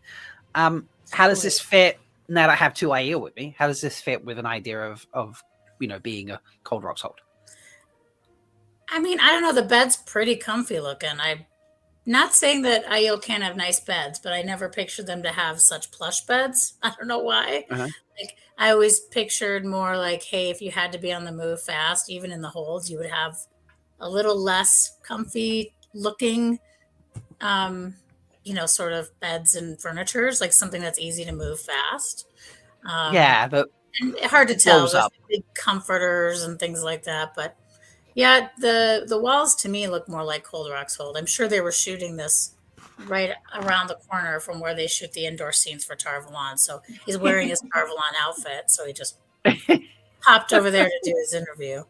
How does this Totally. fit? Now that I have two Aiel with me, how does this fit with an idea of being a Cold Rock's Hold? I mean, I don't know. The bed's pretty comfy looking. I'm not saying that IO can't have nice beds, but I never pictured them to have such plush beds. I don't know why. Uh-huh. Like, I always pictured more like, hey, if you had to be on the move fast, even in the holds, you would have a little less comfy looking, sort of beds and furnitures, like something that's easy to move fast. Yeah, but And hard to it tell blows with up. big comforters and things like that. But yeah, the walls to me look more like Cold Rock's Hold. I'm sure they were shooting this right around the corner from where they shoot the indoor scenes for Tarvalon. So he's wearing his Tarvalon outfit. So he just popped over there to do his interview.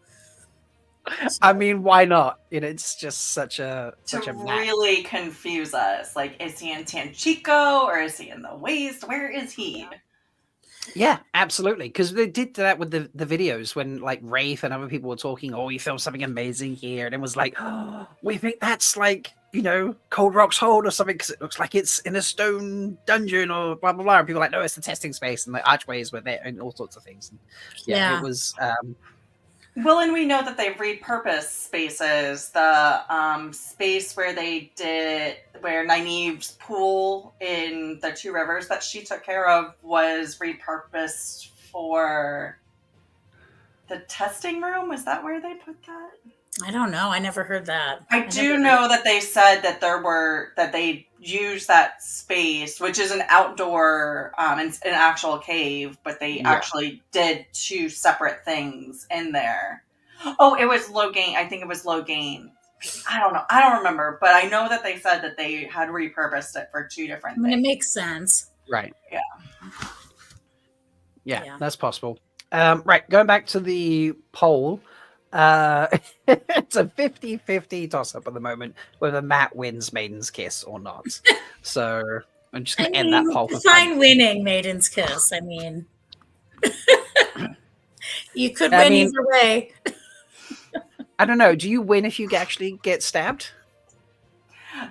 I mean, why not? It's just such to a really confuse us. Like, is he in Tanchico or is he in the Waste? Where is he? Yeah, absolutely. Because they did that with the videos when like Rafe and other people were talking. Oh, we filmed something amazing here, and it was like, oh, we think that's like Cold Rock's Hold or something because it looks like it's in a stone dungeon or blah blah blah. And people were like, no, it's the testing space, and the archways were there and all sorts of things. And yeah, it was. Well, and we know that they've repurposed spaces. The space where Nynaeve's pool in the Two Rivers that she took care of was repurposed for the testing room. Was that where they put that? I don't know. I never heard that. I do know that they said that they used that space, which is an outdoor, an actual cave, but they actually did two separate things in there. Oh, it was Logain. I think it was Logain. I don't know. I don't remember, but I know that they said that they had repurposed it for two different things. It makes sense. Right. Yeah. Yeah, that's possible. Right, going back to the poll. It's a 50-50 toss-up at the moment whether Matt wins Maiden's Kiss or not. So I'm just going to end that poll. Define winning Maiden's Kiss. I mean, you could win either way. I don't know. Do you win if you actually get stabbed?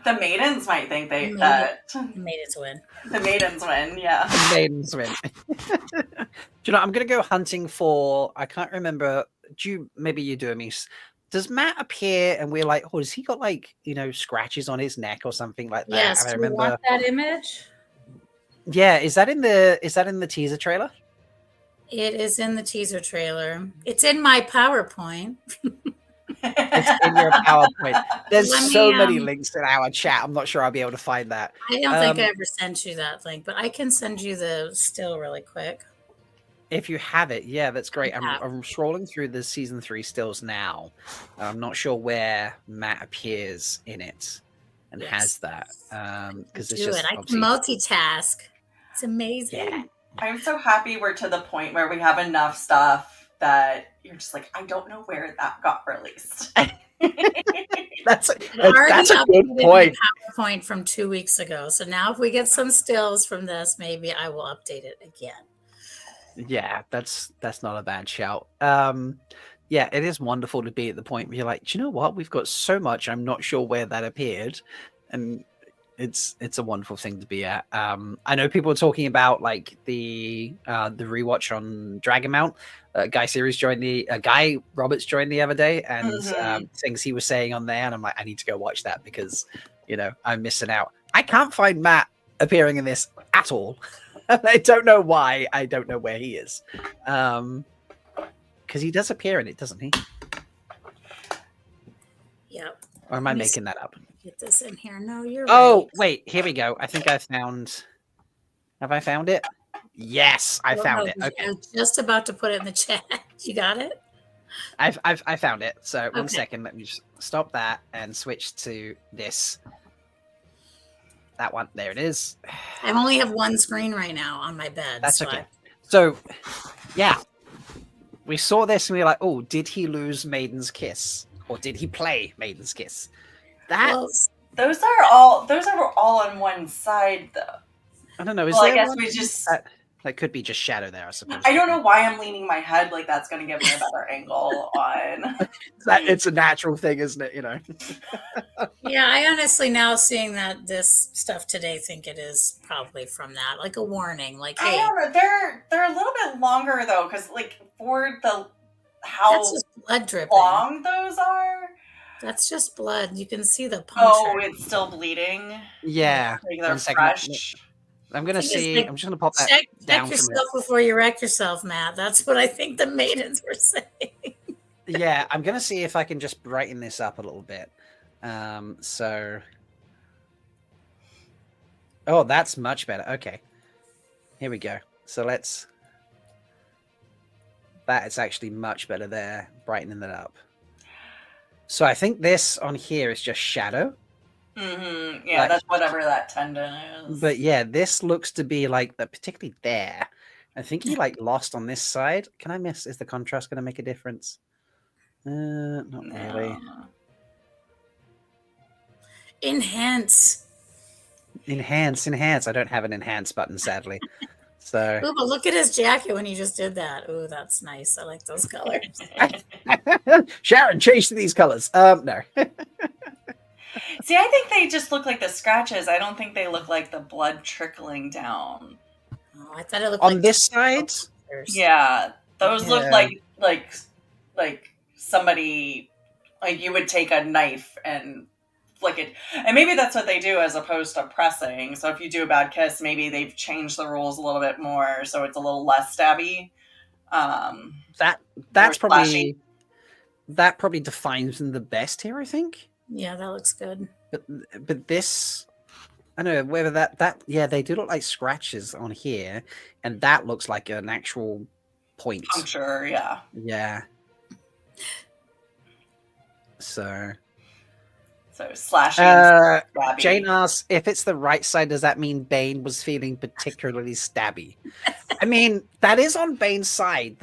The maidens might think The maidens win. The maidens win, yeah. The maidens win. Do you know, I'm going to go hunting for, I can't remember, maybe you do, Amis. Does Matt appear and we're like, oh, has he got like, scratches on his neck or something like that? Yes, I remember. You want that image? Yeah, is that in the teaser trailer? It is in the teaser trailer. It's in my PowerPoint. It's in your PowerPoint. There's so many links in our chat. I'm not sure I'll be able to find that. I don't think I ever sent you that link, but I can send you the still really quick. If you have it, yeah, that's great. I'm scrolling through the season 3 stills now. I'm not sure where Matt appears in it and has that. Because it's just I can multitask. It's amazing. Yeah. I'm so happy we're to the point where we have enough stuff that you're just like, I don't know where that got released. That's a good point. PowerPoint from 2 weeks ago. So now if we get some stills from this, maybe I will update it again. Yeah, that's not a bad shout. Yeah, it is wonderful to be at the point where you're like, do you know what? We've got so much. I'm not sure where that appeared. And it's a wonderful thing to be at. I know people are talking about like the rewatch on Dragonmount. Guy Roberts joined the other day, and things he was saying on there, and I'm like, I need to go watch that because I'm missing out. I can't find Matt appearing in this at all. I don't know why. I don't know where he is. Because he does appear in it, doesn't he? Yep. Or am I making that up? Get this in here. No, you're right. Oh, wait. Here we go. I think I found... Have I found it? Yes, I found it. Okay. I was just about to put it in the chat. You got it? I found it. So 1 second. Let me just stop that and switch to this. That one. There it is. I only have one screen right now on my bed. That's okay. So, yeah. We saw this and we were like, oh, did he lose Maiden's Kiss? or did he play Maiden's Kiss? That Well, Those are all on one side though. I don't know. Is Well, I there guess one? we just. That could be just shadow there, I suppose. I don't know why I'm leaning my head like that's going to give me a better angle on. It's a natural thing, isn't it? You know. yeah, I honestly now seeing that this stuff today think it is probably from that, like a warning, like I hey, don't know. They're a little bit longer though, because like for the how that's just blood dripping. long those are. That's just blood. You can see the puncture. Oh, it's still bleeding. Yeah. Like they're 1 second. fresh. I'm gonna Thing is, see. like, I'm just gonna pop that check down from yourself before you wreck yourself, Matt. That's what I think the maidens were saying. Yeah, I'm gonna see if I can just brighten this up a little bit. So, oh, that's much better. Okay, here we go. So let's. That is actually much better there, brightening that up. So I think this on here is just shadow. Mm-hmm. Yeah, Like- that's whatever that tendon is. But yeah, this looks to be like the particularly there. I think he like lost on this side. Can I miss? Is the contrast going to make a difference? Not really. Enhance. Enhance. I don't have an enhance button, sadly. So Ooh, but look at his jacket when he just did that. Ooh, that's nice. I like those colors. Sharon, change to these colors. No. See, I think they just look like the scratches. I don't think they look like the blood trickling down. Oh, I thought it looked On like this side, Yeah, those look Yeah. like somebody like you would take a knife and flick it, and maybe that's what they do as opposed to pressing. So if you do a bad kiss, maybe they've changed the rules a little bit more, so it's a little less stabby. that's More flashy. probably defines them the best here, I think. Yeah, that looks good. But this, I don't know whether that yeah, they do look like scratches on here, and that looks like an actual point. Puncture, yeah. Yeah. So slashing. Stabby. Jane asks if it's the right side, does that mean Bane was feeling particularly stabby? I mean, that is on Bane's side,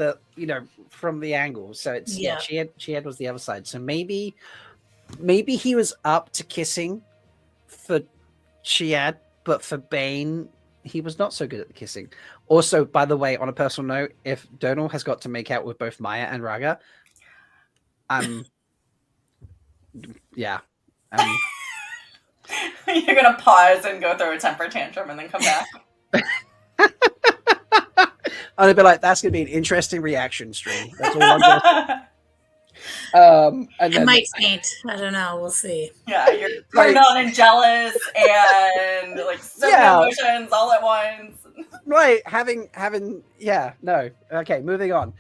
from the angle. So it's Yeah. Chiad was the other side. So maybe he was up to kissing for Chiad, but for Bane, he was not so good at the kissing. Also, by the way, on a personal note, if Donal has got to make out with both Maya and Raga, yeah. You're gonna pause and go through a temper tantrum and then come back. And I'd be like, that's gonna be an interesting reaction stream. That's all I'm gonna and I then, might faint. I don't know. We'll see. Yeah, you're turned on and jealous and like so many emotions all at once. right, having yeah, no. Okay, moving on.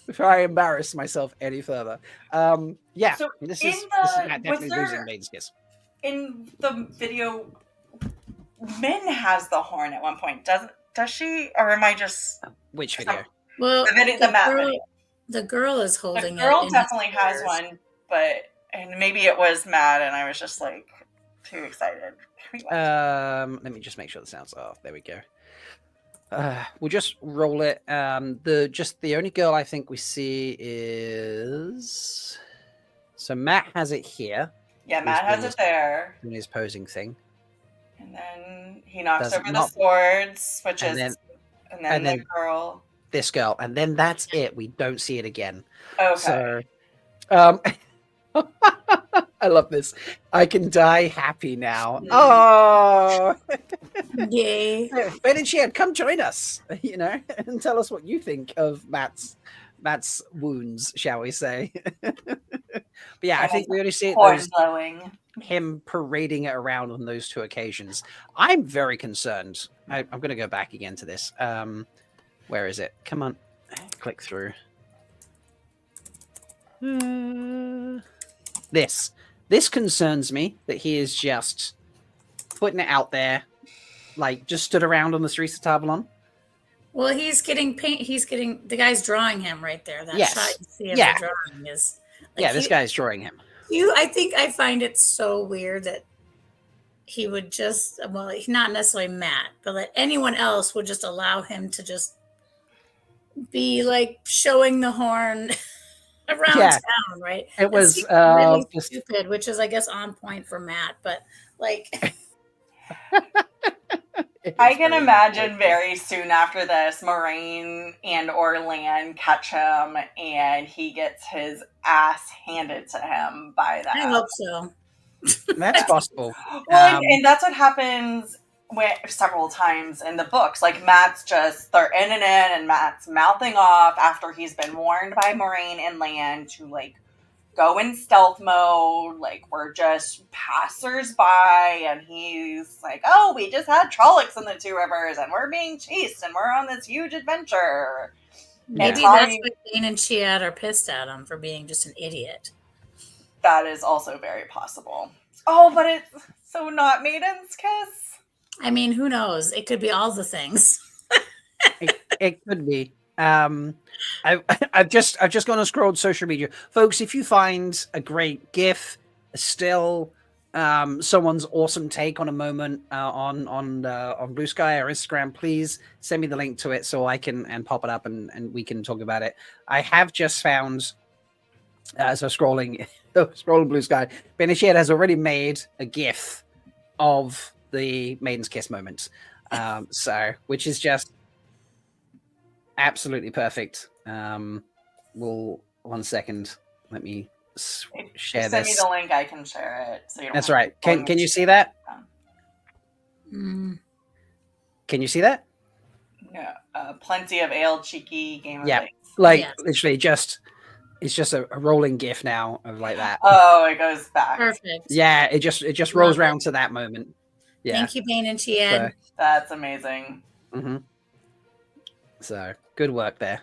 Before I embarrass myself any further. Yeah, So this in is Matt was definitely there- losing Maiden's Kiss. In the video, Min has the horn at one point. Does she? Or am I just Which video? Well, the Matt video? The girl is The holding it. girl in definitely his has fingers. one, and maybe it was Matt, and I was just like too excited. Let me just make sure the sound's off. There we go. We'll just roll it. The only girl I think we see is Matt has it here Yeah, Matt has it there, in his posing thing, and then he knocks Does over the not- swords, which and is, then- and then and the then- girl. this girl, and then that's it. We don't see it again. Okay. So, I love this. I can die happy now. Oh, Yay. Ben and Chad, come join us, and tell us what you think of Matt's wounds, shall we say. But yeah, I think we already see Horn blowing. him parading it around on those two occasions. I'm very concerned. I'm going to go back again to this. Where is it? Come on. Click through. This concerns me that he is just putting it out there, like just stood around on the streets of Tarvalon. Well, he's getting paint. He's getting the guy's drawing him right there. That Yes. shot you see of Yeah. the drawing is. Yeah, this guy's drawing him. I think I find it so weird that he would just, well, not necessarily Matt, but that anyone else would just allow him to just be like showing the horn around Yeah. town, right? It was really just stupid, which is, I guess, on point for Matt. But like, I can imagine very soon after this, Moraine and Orlan catch him, and he gets his ass handed to him by them. I hope so. That's possible. Well, and that's what happens several times in the books. Like they're in and Matt's mouthing off after he's been warned by Moraine and Lan to like go in stealth mode, like we're just passers-by, and he's like, oh, we just had Trollocs in the Two Rivers, and we're being chased, and we're on this huge adventure. Maybe that's why Bane and Chiad are pissed at him for being just an idiot. That is also very possible. Oh, but it's so not Maiden's Kiss. I mean, who knows? It could be all the things. it could be. I've just gone and scrolled social media, folks. If you find a great GIF, a still, someone's awesome take on a moment on Bluesky or Instagram, please send me the link to it so I can pop it up and we can talk about it. I have just found as I'm scrolling Bluesky, Benished has already made a GIF of the Maiden's Kiss moment, so which is just absolutely perfect. Well, 1 second. Let me share Send this. me the link. I can share it. So you don't That's right. Can you see that? Mm. Can you see that? Yeah. Plenty of ale, cheeky game of things. Like literally it's just a rolling GIF now of like that. Oh, it goes back. Perfect. Yeah, it just rolls around to that moment. Yeah. Thank you, Bane and Chiad. That's amazing. Mm-hmm. So good work there.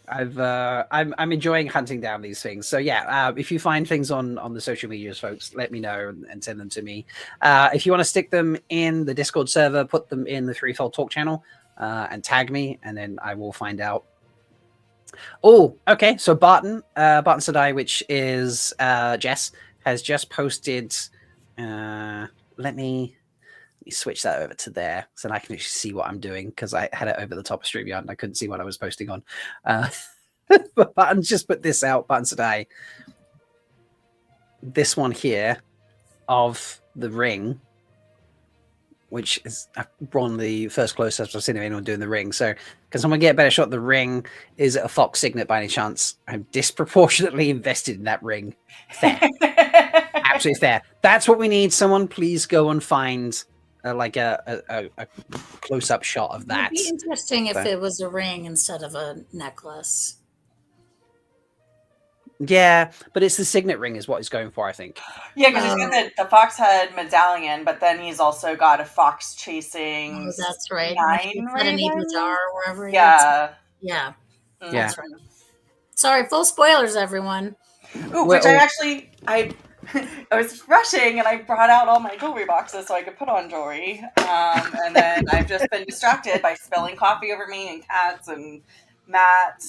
I'm enjoying hunting down these things. So yeah, if you find things on the social medias, folks, let me know and send them to me. If you want to stick them in the Discord server, put them in the Threefold Talk channel and tag me, and then I will find out. Oh, okay. So Barton Sadai, which is Jess, has just posted. Let me switch that over to there so I can actually see what I'm doing, because I had it over the top of StreamYard and I couldn't see what I was posting on. But Barton's just put this out. Barton Sadai, this one here of the ring, which is one of the first close-ups I've seen of anyone doing the ring. So can someone get a better shot of the ring? Is it a Fox signet by any chance? I'm disproportionately invested in that ring. Fair. Absolutely fair. That's what we need. Someone please go and find a close-up shot of that. It'd be interesting if it was a ring instead of a necklace. Yeah, but it's the signet ring is what he's going for, I think. Yeah, because he's got the fox head medallion, but then he's also got a fox chasing. Oh, that's right. 9 ravens? Jar or wherever. Yeah. Yeah. Mm. Yeah. That's right. Sorry, full spoilers, everyone. Ooh, which I was rushing and I brought out all my jewelry boxes so I could put on jewelry. And then I've just been distracted by spilling coffee over me and cats and Matt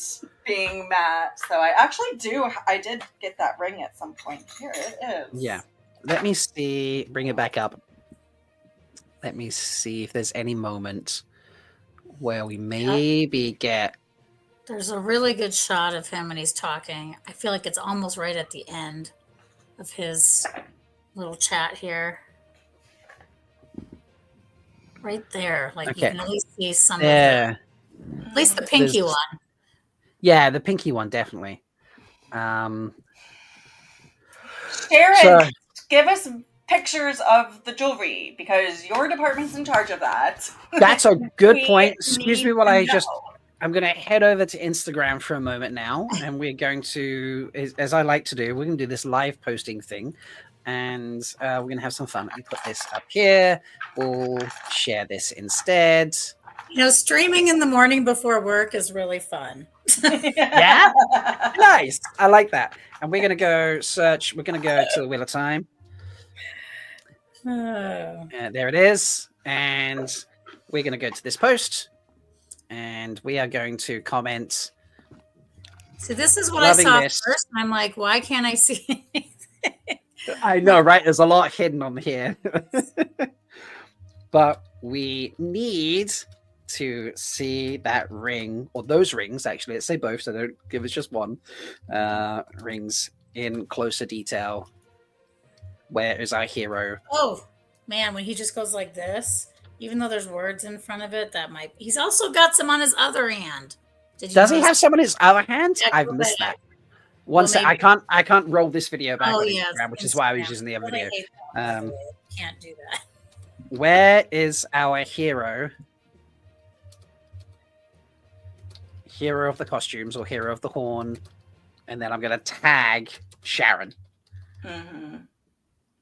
being Matt. So I did get that ring at some point. Here it is. Yeah. Let me see. Bring it back up. Let me see if there's any moment where we maybe get. There's a really good shot of him when he's talking. I feel like it's almost right at the end of his little chat here. Right there. Like you can at least see some of it. At least the pinky one. Yeah, the pinky one, definitely. Sharon, give us pictures of the jewelry because your department's in charge of that. That's a good point. Excuse me while I'm going to head over to Instagram for a moment now, and we're going to, as I like to do, we're going to do this live posting thing, and we're going to have some fun. Let me put this up here. We'll share this instead. Streaming in the morning before work is really fun. Yeah? Nice. I like that. And we're going to go search. We're going to go to the Wheel of Time. There it is. And we're going to go to this post. And we are going to comment. So this is what I saw first. And I'm like, why can't I see anything? I know, right? There's a lot hidden on here. But we need to see that ring, or those rings, actually. Let's say both, so don't give us just one. Rings in closer detail. Where is our hero? Oh, man, when he just goes like this, even though there's words in front of it, that might... He's also got some on his other hand. Does he have some on his other hand? Yeah, I've go missed back. that. One Well, sec. maybe- I can't roll this video back Oh, on yeah, Instagram, which is why I was Instagram. using the other Well, I video. hate that, by the way. Can't do that. Where is our hero? Hero of the costumes or hero of the horn? And then I'm going to tag Sharon. Mm-hmm.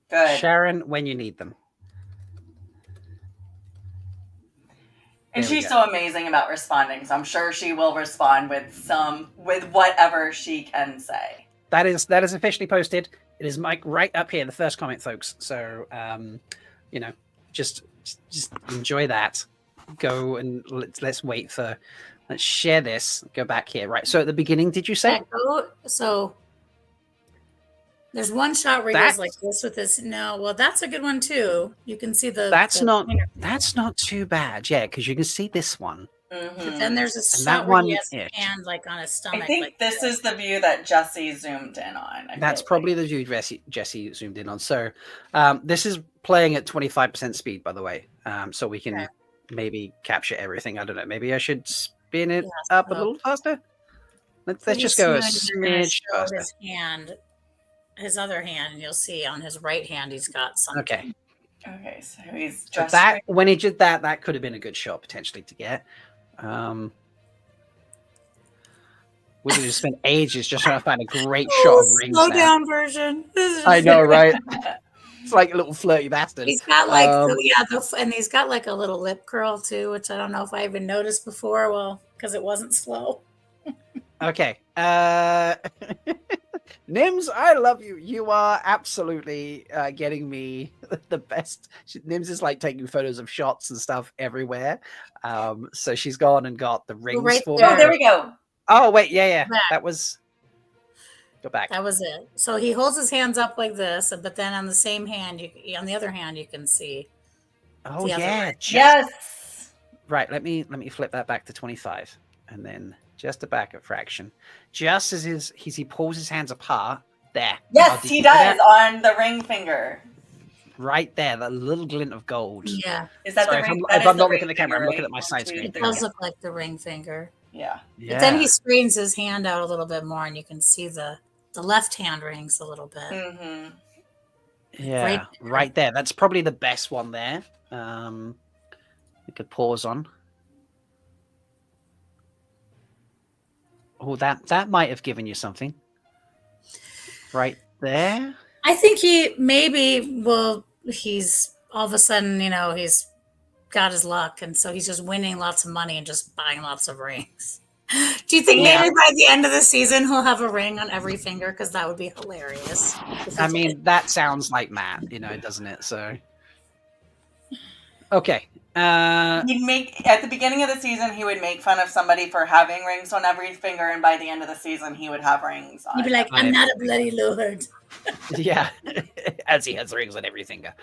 Good. Sharon, when you need them. And There we she's go. so amazing about responding, so I'm sure she will respond with whatever she can say. That is officially posted. It is Mike right up here, the first comment, folks. So you know, just enjoy that. Go and let's wait for. Let's share this. Go back here, right? So at the beginning, did you say? So there's one shot where he goes like this with this. No, well, that's a good one too. You can see the. That's not too bad, yeah, because you can see this one. Mm-hmm. But then there's a And shot that where one he has his ish. hand like on his stomach. I think like this is the view that Jesse zoomed in on. That's probably the view Jesse zoomed in on. So this is playing at 25% speed, by the way. So we can maybe capture everything. I don't know. Maybe I should spin it up a little faster. Let's just go a smidge faster. His hand, his other hand, and you'll see on his right hand he's got something. Okay, so he's dressed. That when he did that, that could have been a good shot potentially to get. We could just spend ages just trying to find a great shot of rings. Slow down version. I know, right? It's like a little flirty bastard. He's got like and he's got like a little lip curl too, which I don't know if I even noticed before. Well, because it wasn't slow. Okay. Nims, I love you. You are absolutely getting me the best. Nims is like taking photos of shots and stuff everywhere. So she's gone and got the rings for me. Oh, there we go. Oh, wait. Yeah. That was... Go back. That was it. So he holds his hands up like this, but then on the same hand, on the other hand, you can see. Oh, yeah. Yes. Right. Let me flip that back to 25. And then just a back a fraction. Just as he pulls his hands apart. There. Yes, he does on the ring finger. Right there, that little glint of gold. Yeah. Is that the ring? If I'm not looking at the camera, I'm looking at my side screen. It does look like the ring finger. Yeah. But then he straightens his hand out a little bit more, and you can see the left hand rings a little bit. Mm-hmm. Yeah, right there. That's probably the best one there. We could pause on. Oh, that might have given you something. Right there. I think he's all of a sudden, he's got his luck, and so he's just winning lots of money and just buying lots of rings. Do you think maybe by the end of the season he'll have a ring on every finger? Because that would be hilarious. I mean, that sounds like Matt, doesn't it? So, okay. He'd make at the beginning of the season he would make fun of somebody for having rings on every finger, and by the end of the season he would have rings on. He'd be like, "I'm not a bloody lord." Yeah, as he has rings on every finger.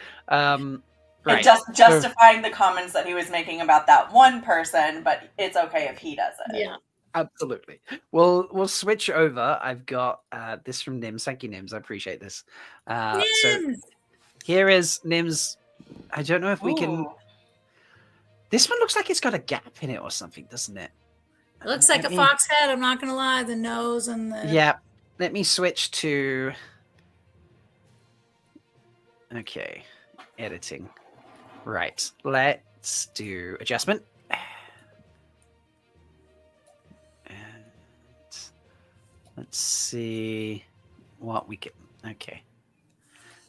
Right. Just justifying the comments that he was making about that one person, but it's okay if he does it. Yeah, absolutely. We'll switch over. I've got this from Nims. Thank you, Nims. I appreciate this. So here is Nims. I don't know if we can. This one looks like it's got a gap in it or something, doesn't it? It looks like a fox head. I'm not gonna lie. The nose and the Let me switch to. Okay, editing. Right, let's do adjustment. And let's see what we can. Okay,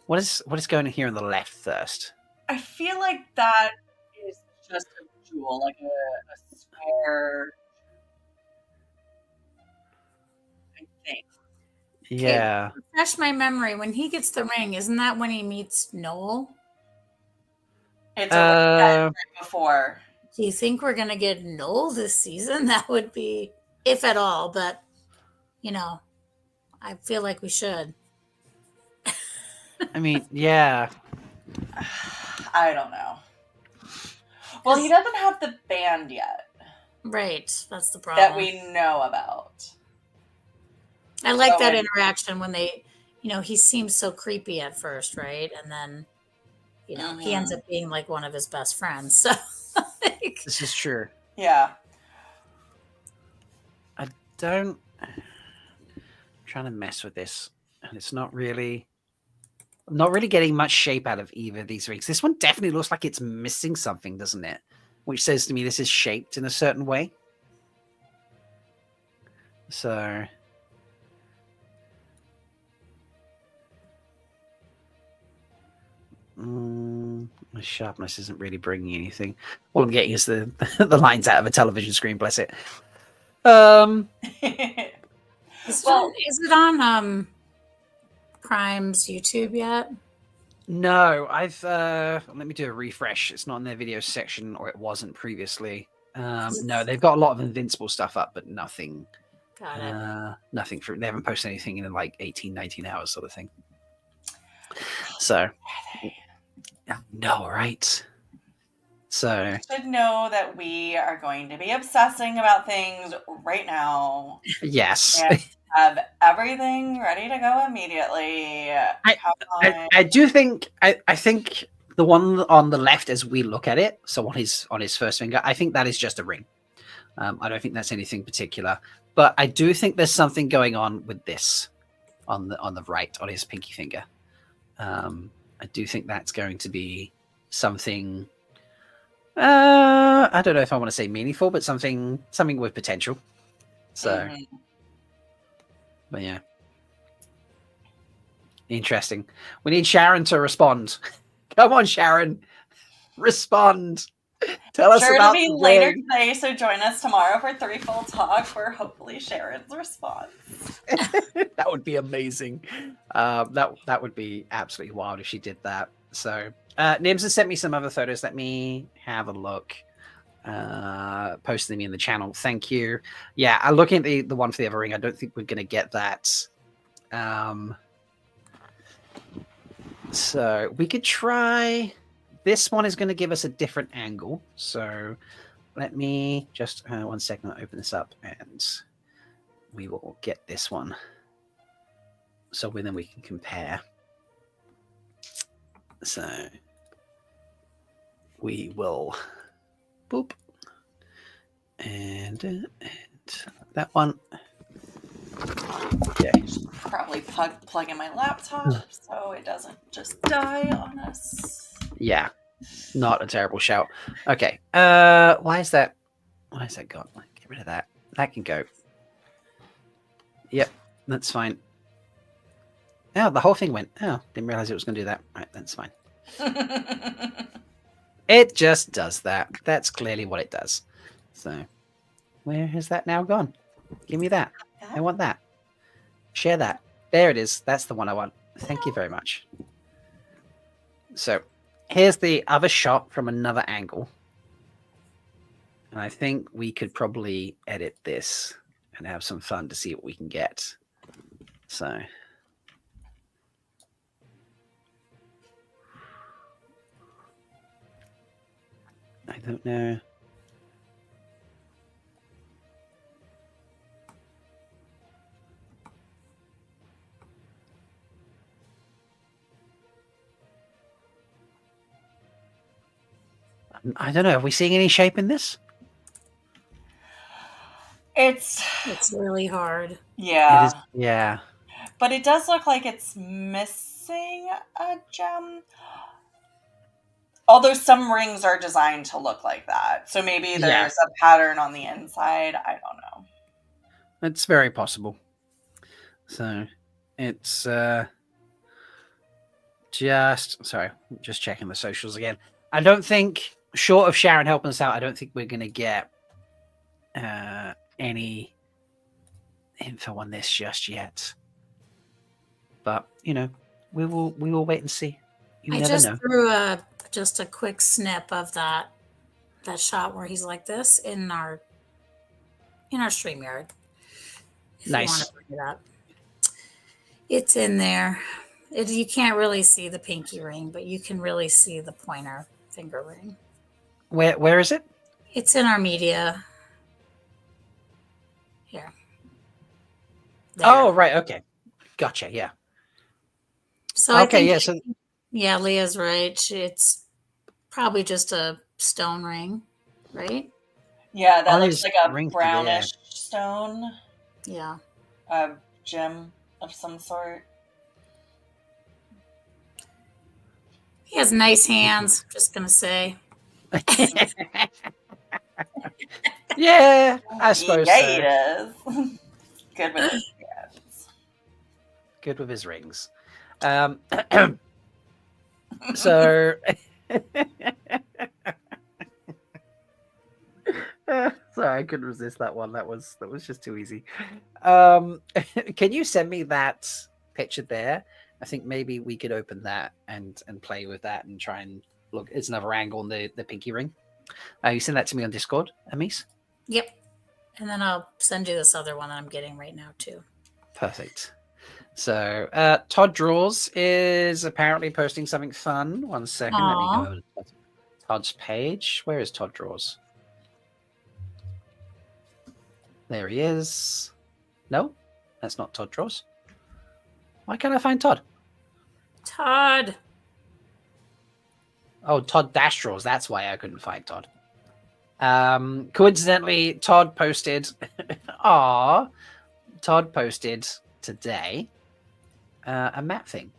what is going on here on the left first? I feel like that is just a jewel, like a square. I think. Yeah. Okay, refresh my memory. When he gets the ring, isn't that when he meets Noel? It's right before. Do you think we're gonna get Noel this season? That would be, if at all, but I feel like we should. I mean, yeah. I don't know. Well, he doesn't have the band yet. Right. That's the problem. That we know about. I like that interaction when they, he seems so creepy at first, right? And then, he ends up being like one of his best friends. So this is true. Yeah. I'm trying to mess with this, and it's not really getting much shape out of either of these rings. This one definitely looks like it's missing something, doesn't it? Which says to me this is shaped in a certain way. So my sharpness isn't really bringing anything. All I'm getting is the the lines out of a television screen. Bless it. Is it on Prime's YouTube yet? No, I've let me do a refresh. It's not in their video section, or it wasn't previously. No, they've got a lot of Invincible stuff up, but nothing. Got it. Nothing for they haven't posted anything in like 18, 19 hours sort of thing. So no, right. So you should know that we are going to be obsessing about things right now. Yes. And have everything ready to go immediately. I do think I think the one on the left as we look at it, so on his first finger, I think that is just a ring. I don't think that's anything particular. But I do think there's something going on with this on the right, on his pinky finger. I do think that's going to be something. I don't know if I want to say meaningful, but something with potential. So, but yeah, interesting. We need Sharon to respond. Come on, Sharon, respond. Tell us about it'll be later today, so join us tomorrow for threefold talk for hopefully Sharon's response. That would be amazing. That would be absolutely wild if she did that. So Nims has sent me some other photos. Let me have a look. Post them in the channel. Thank you. Yeah, I'm looking at the one for the other ring. I don't think we're gonna get that. So we could try. This one is going to give us a different angle. So let me just 1 second. I'll open this up and we will get this one. So then we can compare. So we will boop and that one. Yeah, probably plug in my laptop so it doesn't just die on us. Yeah, not a terrible shout. Okay, why is that gone? Get rid of that. That can go. Yep, that's fine. Oh, the whole thing went. Oh, didn't realize it was going to do that. Right, that's fine. It just does that. That's clearly what it does. So, where has that now gone? Give me that. I want that. Share that. There it is. That's the one I want. Thank you very much. So, here's the other shot from another angle. And I think we could probably edit this and have some fun to see what we can get. So, I don't know. I don't know. Are we seeing any shape in this? It's really hard. Yeah. It is, yeah. But it does look like it's missing a gem. Although some rings are designed to look like that. So maybe there's a pattern on the inside. I don't know. It's very possible. So it's just checking the socials again. I don't think, short of Sharon helping us out, I don't think we're going to get any info on this just yet. But, we will wait and see. You never know. Threw just a quick snip of that shot where he's like this in our StreamYard. Nice. You want to bring it up. It's in there. You can't really see the pinky ring, but you can really see the pointer finger ring. Where is it? It's in our media. Here. There. Oh, right. Okay. Gotcha. Yeah. So I think, yeah. So yeah, Leah's right. It's probably just a stone ring, right? Yeah, that on looks his like a ring finger, brownish stone, Yeah. a gem of some sort. He has nice hands, just going to say. yeah. Yeah, I suppose Yeah, so. he does. Good with his hands. Good with his rings. So sorry, I couldn't resist that one. That was just too easy. Can you send me that picture there? I think maybe we could open that and play with that and try and look. It's another angle on the pinky ring. You send that to me on Discord, Amis. Yep. And then I'll send you this other one that I'm getting right now too. Perfect. So Todd Draws is apparently posting something fun. 1 second. Aww. Let me go to Todd's page. Where is Todd Draws? There he is. No, that's not Todd Draws. Why can't I find Todd? Todd. Oh, Todd Dash Draws. That's why I couldn't find Todd. Coincidentally, Todd posted. Todd posted today a map thing.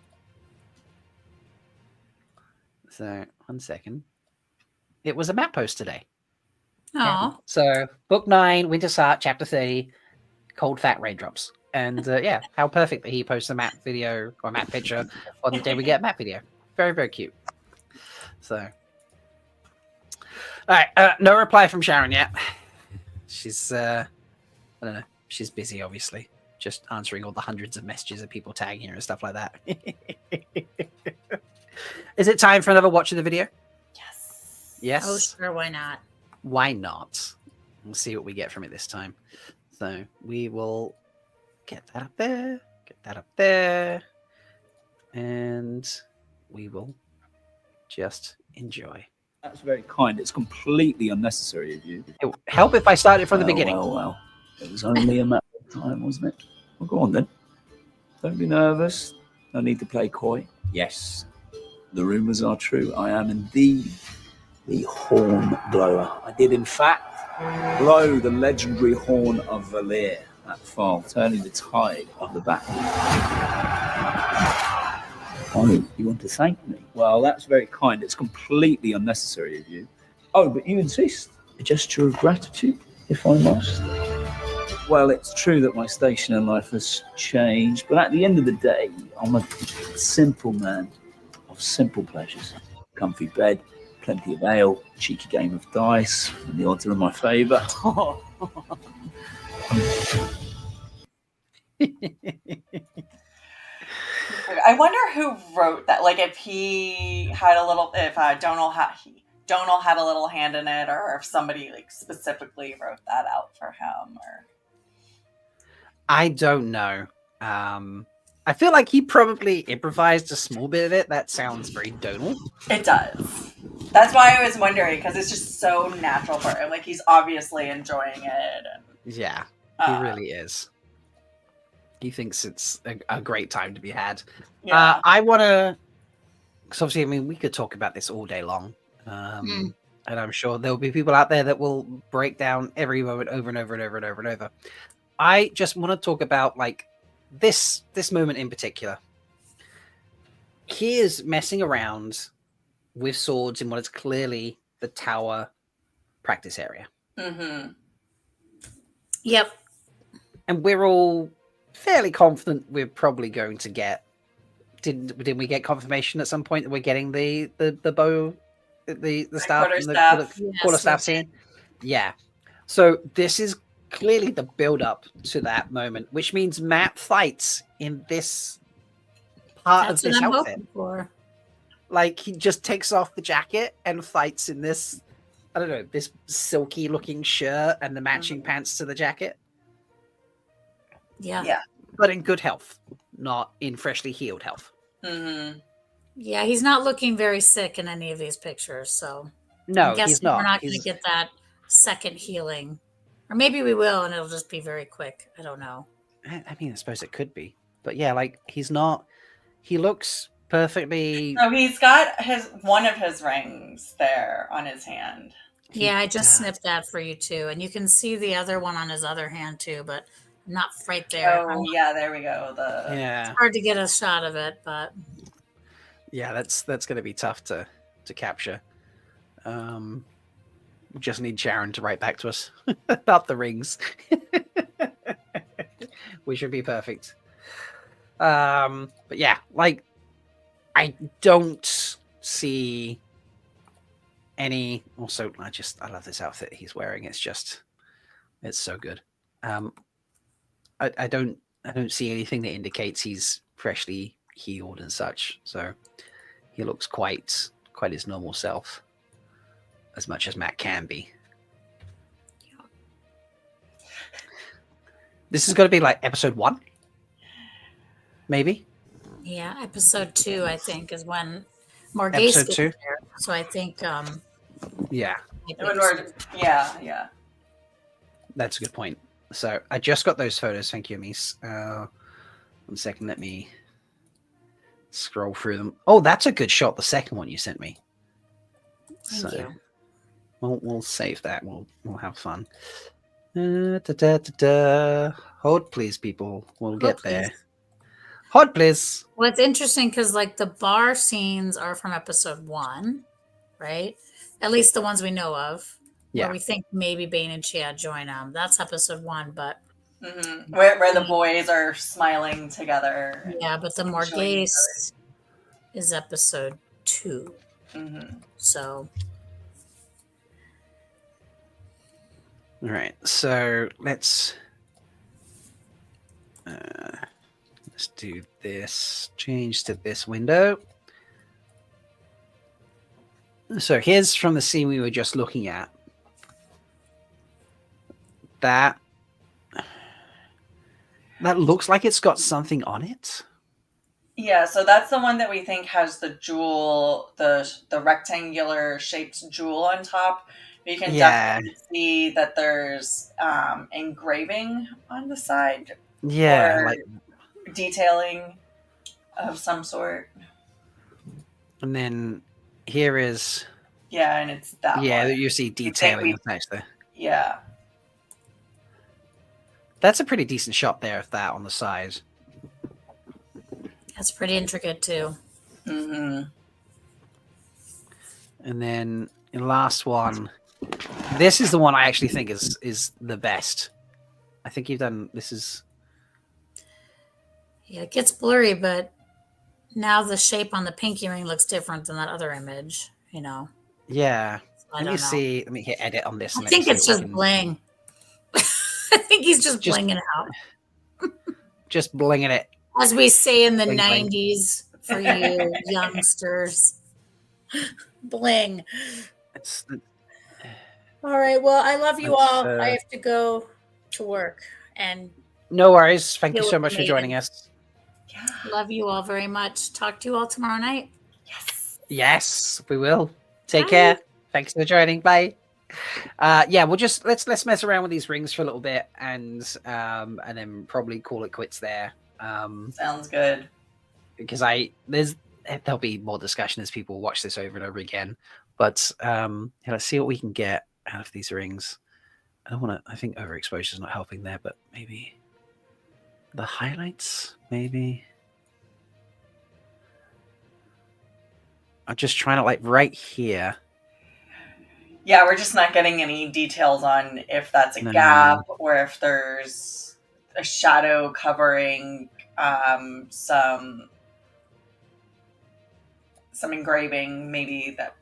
So 1 second. It was a map post today. Yeah. So book 9, Winter Sart, chapter 30, Cold Fat Raindrops. And yeah, how perfect that he posts a map video or a map picture on the day we get a map video. Very, very cute. So, all right, no reply from Sharon yet. She's, I don't know, she's busy, obviously, just answering all the hundreds of messages of people tagging her and stuff like that. Is it time for another watch of the video? Yes. Yes. Oh, sure. Why not? Why not? We'll see what we get from it this time. So we will get that up there, get that up there, and we will just enjoy. That's very kind. It's completely unnecessary of you. It would help if I started from the beginning. Well. It was only a matter of time, wasn't it? Well, go on then. Don't be nervous. No need to play coy. Yes, the rumours are true. I am indeed the horn blower. I did, in fact, blow the legendary horn of Valir, that file, turning the tide of the battle. Oh, you want to thank me? Well, that's very kind. It's completely unnecessary of you. Oh, but you insist. A gesture of gratitude, if I must. Well, it's true that my station in life has changed, but at the end of the day, I'm a simple man of simple pleasures. Comfy bed, plenty of ale, cheeky game of dice, and the odds are in my favour. I wonder who wrote that. Like, if he had a little, if Donal had a little hand in it, or if somebody like specifically wrote that out for him. Or I don't know. I feel like he probably improvised a small bit of it. That sounds very Donal. It does. That's why I was wondering, because it's just so natural for him. Like, he's obviously enjoying it. And, yeah, he really is. He thinks it's a great time to be had. Yeah. I want to, because obviously, I mean, we could talk about this all day long. And I'm sure there'll be people out there that will break down every moment over and over and over and over and over. I just want to talk about like this moment in particular. He is messing around with swords in what is clearly the tower practice area. Mm-hmm. Yep. And we're all fairly confident we're probably going to get. Did we get confirmation at some point that we're getting the bow, the staff, and the quarterstaff scene? Yeah. So this is clearly the build up to that moment, which means Matt fights in this part of this outfit. Like, he just takes off the jacket and fights in this, I don't know, this silky looking shirt and the matching pants to the jacket. Yeah. But in good health, not in freshly healed health. Mm-hmm. Yeah, he's not looking very sick in any of these pictures, so. No, I'm he's guessing we're not. not going to get that second healing. Or maybe we will, and it'll just be very quick. I don't know. I mean, I suppose it could be, but yeah, like he's not. He looks perfectly. So he's got one of his rings there on his hand. Yeah, I just does. snipped that for you too, and you can see the other one on his other hand too, but not right there. Oh yeah, there we go. Yeah, It's hard to get a shot of it, but yeah, that's going to be tough to capture. We just need Sharon to write back to us about the rings. We should be perfect. But yeah, like I don't see any. Also, I love this outfit he's wearing. It's so good. I don't see anything that indicates he's freshly healed and such. So he looks quite his normal self, as much as Matt can be. This is going to be like episode 1, maybe. yeah, episode 2 I think is when Morghese Episode gets 2. there. So I think Yeah, Yeah. that's a good point. So I just got those photos. Thank you, Amis. 1 second, let me scroll through them. Oh, that's a good shot. The second one you sent me. Thank you. We'll save that. We'll have fun. Hold, please, people. We'll get there. Hold, please. Well, it's interesting because like the bar scenes are from episode 1, right? At least the ones we know of. Yeah. Where we think maybe Bane and Chad join them. That's episode 1, but where the boys are smiling together. Yeah, but the Morghese is episode 2. So all right, so let's do this. Change to this window. So here's from the scene we were just looking at. That looks like it's got something on it. Yeah, so that's the one that we think has the jewel, the rectangular shaped jewel on top. You can definitely see that there's engraving on the side. Yeah, or like detailing of some sort. And then here is and it's that one. You see detailing attached there. Yeah. That's a pretty decent shot there of that on the side. That's pretty intricate too. And then the last one. This is the one I actually think is the best. I think you've done this is. Yeah, it gets blurry, but now the shape on the pinky ring looks different than that other image, Yeah. So Let me see. Let me hit edit on this. I think it's just bling. I think he's just blinging out. Just blinging it. As we say in the Bling, 90s for you youngsters. Bling. All right. Well, I love you all. I have to go to work. And no worries. Thank you so much for joining us. Yeah. Love you all very much. Talk to you all tomorrow night. Yes, we will. Take care. Thanks for joining. Bye. We'll just let's mess around with these rings for a little bit and then probably call it quits there. Sounds good. Because there'll be more discussion as people watch this over and over again. But let's see what we can get out of these rings. I think overexposure is not helping there, but maybe the highlights, maybe. I'm just trying to like right here. Yeah, we're just not getting any details on if that's a gap or if there's a shadow covering some engraving. Maybe that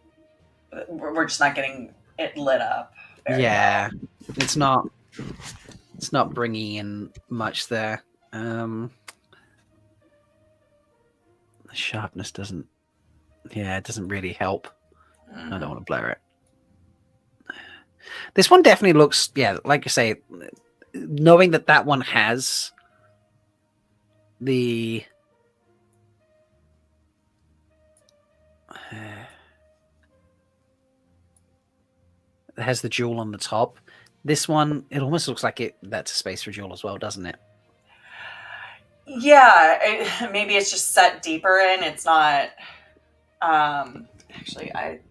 we're just not getting it lit up. Well. It's not bringing in much there. The sharpness doesn't really help. I don't want to blur it. This one definitely looks, like you say, knowing that one has the that has the jewel on the top. This one, it almost looks like that's a space for jewel as well, doesn't it? Yeah, maybe it's just set deeper in. It's not. Actually, I've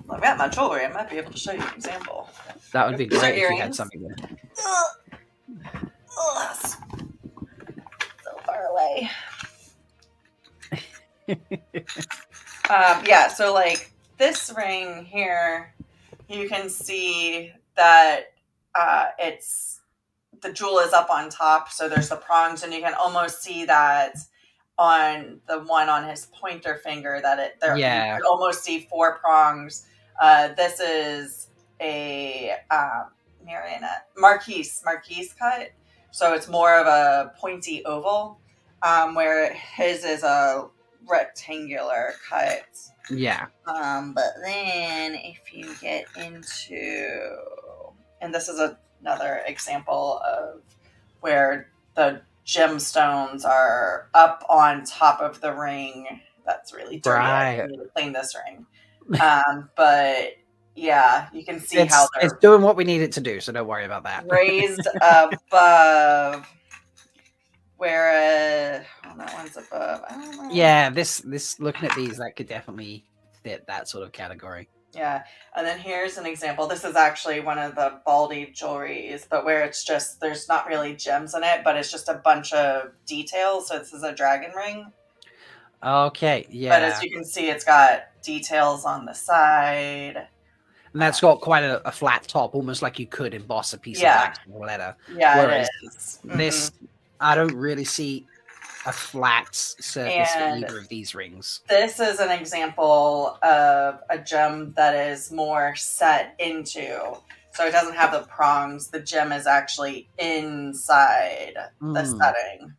got my jewelry. I might be able to show you an example. That would be These are great if you had earrings. something there. Oh, that's so far away. Yeah, so like this ring here, you can see that it's the jewel is up on top, so there's the prongs, and you can almost see that on the one on his pointer finger that you can almost see 4 prongs. This is a marquise cut, so it's more of a pointy oval, where his is a rectangular cut. Yeah. But then if you get into, and this is another example of where the gemstones are up on top of the ring. That's really dirty. Right. I need to clean this ring. But yeah, you can see how it's doing what we need it to do, so don't worry about that. Raised above. Where that one's above. I don't know. Yeah, this looking at these, that could definitely fit that sort of category. Yeah, and then here's an example. This is actually one of the Baldy jewelries, but where it's just, there's not really gems in it, but it's just a bunch of details. So this is a dragon ring. Okay, yeah. But as you can see, it's got details on the side. And that's got quite a flat top, almost like you could emboss a piece of wax or leather. Yeah, whereas it is. This, I don't really see a flat surface for either of these rings. This is an example of a gem that is more set into. So it doesn't have the prongs. The gem is actually inside the setting.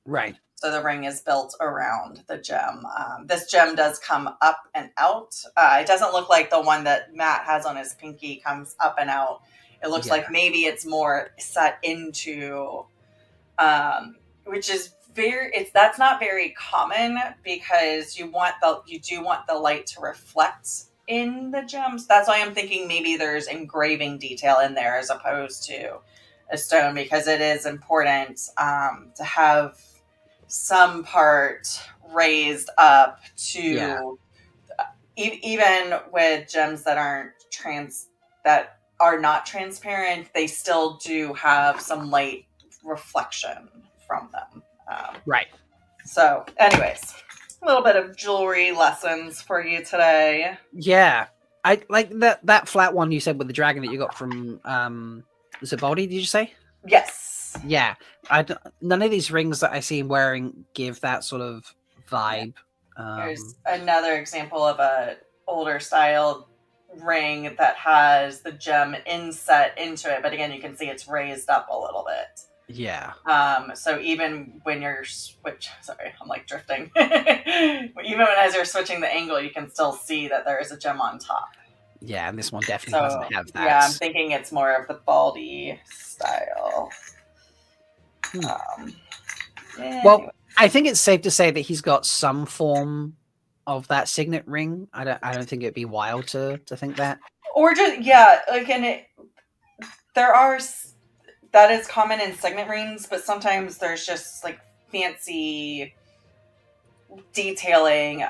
Right. So the ring is built around the gem. This gem does come up and out. It doesn't look like the one that Matt has on his pinky comes up and out. It looks like maybe it's more set into, which is that's not very common, because you do want the light to reflect in the gems. That's why I'm thinking maybe there's engraving detail in there as opposed to a stone, because it is important to have some part raised up to even with gems that are not transparent, they still do have some light reflection from them. Right. So anyways, a little bit of jewelry lessons for you today. Yeah. I like that flat one you said with the dragon that you got from was it Baldy, did you say? Yes. Yeah, none of these rings that I see him wearing give that sort of vibe. Here's another example of a older style ring that has the gem inset into it, but again, you can see it's raised up a little bit. Yeah. So even when you're I'm like drifting. Even as you're switching the angle, you can still see that there is a gem on top. Yeah, and this one definitely doesn't have that. Yeah, I'm thinking it's more of the Baldy style. Well, I think it's safe to say that he's got some form of that signet ring. I don't think it'd be wild to think that. Or just that is common in signet rings, but sometimes there's just like fancy detailing,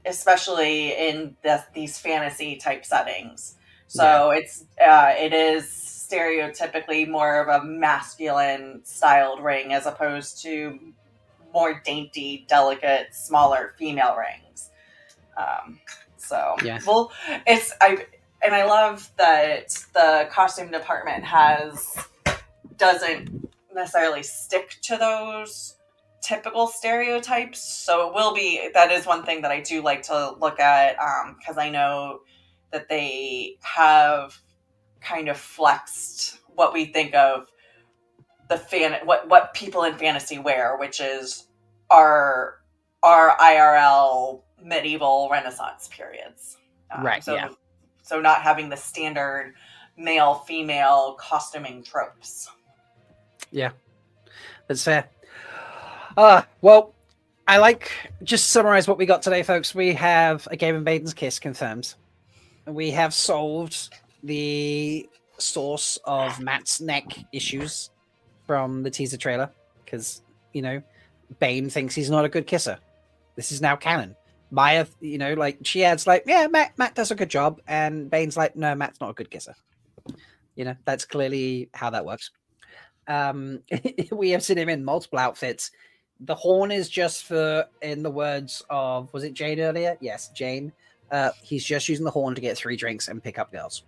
especially in these fantasy type settings. So it is stereotypically more of a masculine styled ring as opposed to more dainty, delicate, smaller female rings. Well, I love that the costume department doesn't necessarily stick to those typical stereotypes. So that is one thing that I do like to look at, because I know that they have kind of flexed what we think of what people in fantasy wear, which is our IRL medieval Renaissance periods. Right. So not having the standard male female costuming tropes. Yeah, that's fair. Well, just to summarize what we got today, folks. We have a Game of Maiden's Kiss confirmed. we have solved the source of Matt's neck issues from the teaser trailer, because, you know, Bane thinks he's not a good kisser. This is now canon. Maya, you know, like, she adds like, yeah, Matt does a good job, and Bane's like, no, Matt's not a good kisser. You know, that's clearly how that works. We have seen him in multiple outfits. The horn is just for, in the words of, was it Jane earlier? Yes, Jane. He's just using the horn to get 3 drinks and pick up girls.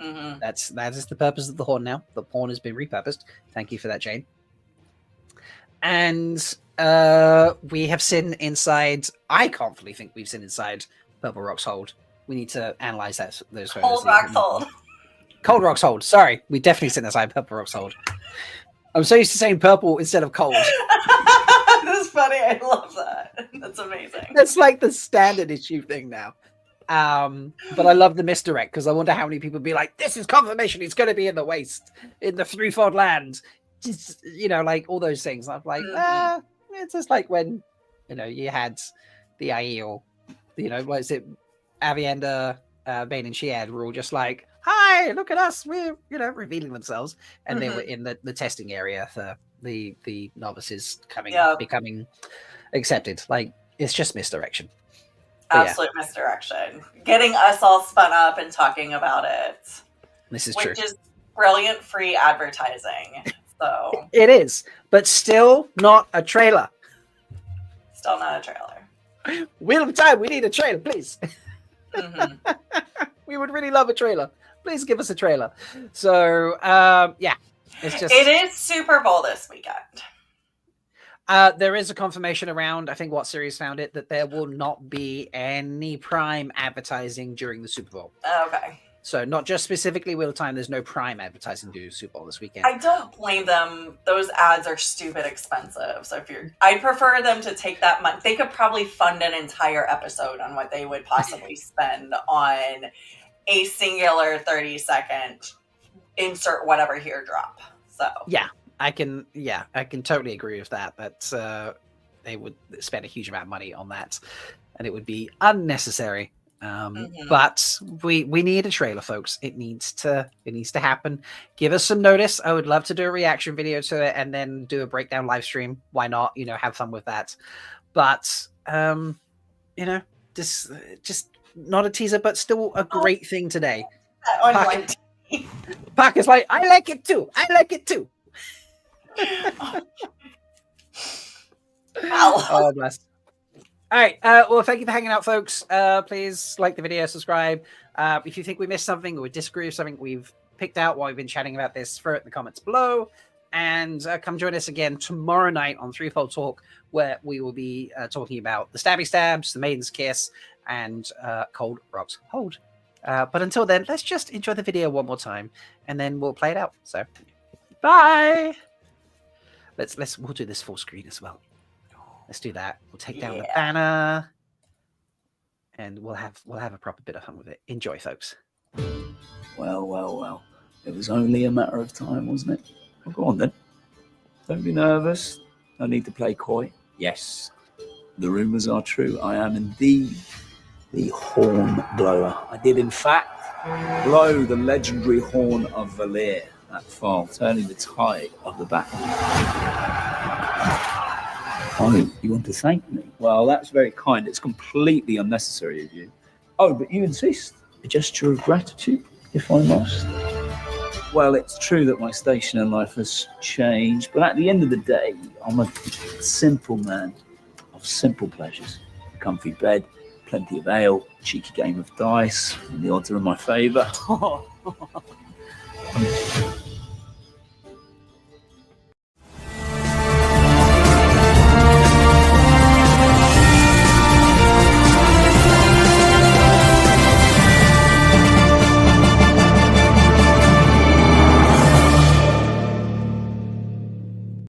Mm-hmm. That is the purpose of the horn now. The horn has been repurposed. Thank you for that, Jane. And we have seen inside. I confidently think we've seen inside Purple Rock's hold. We need to analyze those photos. Cold Rock's hold. Cold Rock's hold. Sorry, we definitely seen inside Purple Rock's hold. I'm so used to saying purple instead of cold. That's funny. I love that. That's amazing. That's like the standard issue thing now. But I love the misdirect, because I wonder how many people be like, this is confirmation it's going to be in the waste, in the threefold land. Just, you know, like all those things. I'm like, it's just like when, you know, you had the Aiel, you know, what is it? Avienda, Bane and Shead were all just like, hi, look at us. We're, you know, revealing themselves. And they were in the testing area for the novices becoming accepted. Like, it's just misdirection. Absolute misdirection. Getting us all spun up and talking about it. This is true. Which is brilliant free advertising. So it is, but still not a trailer. Still not a trailer. Wheel of Time, we need a trailer, please. Mm-hmm. We would really love a trailer. Please give us a trailer. So, yeah, it's just. It is Super Bowl this weekend. There is a confirmation around, I think what series found it, that there will not be any Prime advertising during the Super Bowl. Okay. So not just specifically Wheel of Time, there's no Prime advertising due to Super Bowl this weekend. I don't blame them. Those ads are stupid expensive. So I prefer them to take that money. They could probably fund an entire episode on what they would possibly spend on a singular 30-second insert whatever here drop. So yeah, I can totally agree with that. That they would spend a huge amount of money on that, and it would be unnecessary. But we need a trailer, folks. It needs to happen. Give us some notice. I would love to do a reaction video to it and then do a breakdown live stream. Why not? You know, have fun with that. But you know, this just not a teaser, but still a great thing today. Parker's like, I like it too. I like it too. Oh, bless. All right. Well, thank you for hanging out, folks. Please like the video, subscribe. If you think we missed something or disagree with something we've picked out while we've been chatting about this, throw it in the comments below. And come join us again tomorrow night on Threefold Talk, where we will be talking about the Stabby Stabs, the Maiden's Kiss, and Cold Rock's Hold. But until then, let's just enjoy the video one more time, and then we'll play it out. So, bye. We'll do this full screen as well. Let's do that. We'll take down the banner, and we'll have a proper bit of fun with it. Enjoy, folks. Well. It was only a matter of time, wasn't it? Well, go on then. Don't be nervous. No need to play coy. Yes, the rumours are true. I am indeed the horn blower. I did, in fact, blow the legendary horn of Valir, that far, turning the tide of the battle. Oh, you want to thank me? Well, that's very kind. It's completely unnecessary of you. Oh, but you insist. A gesture of gratitude, if I must. Well, it's true that my station in life has changed, but at the end of the day, I'm a simple man of simple pleasures. A comfy bed, plenty of ale, cheeky game of dice, and the odds are in my favour.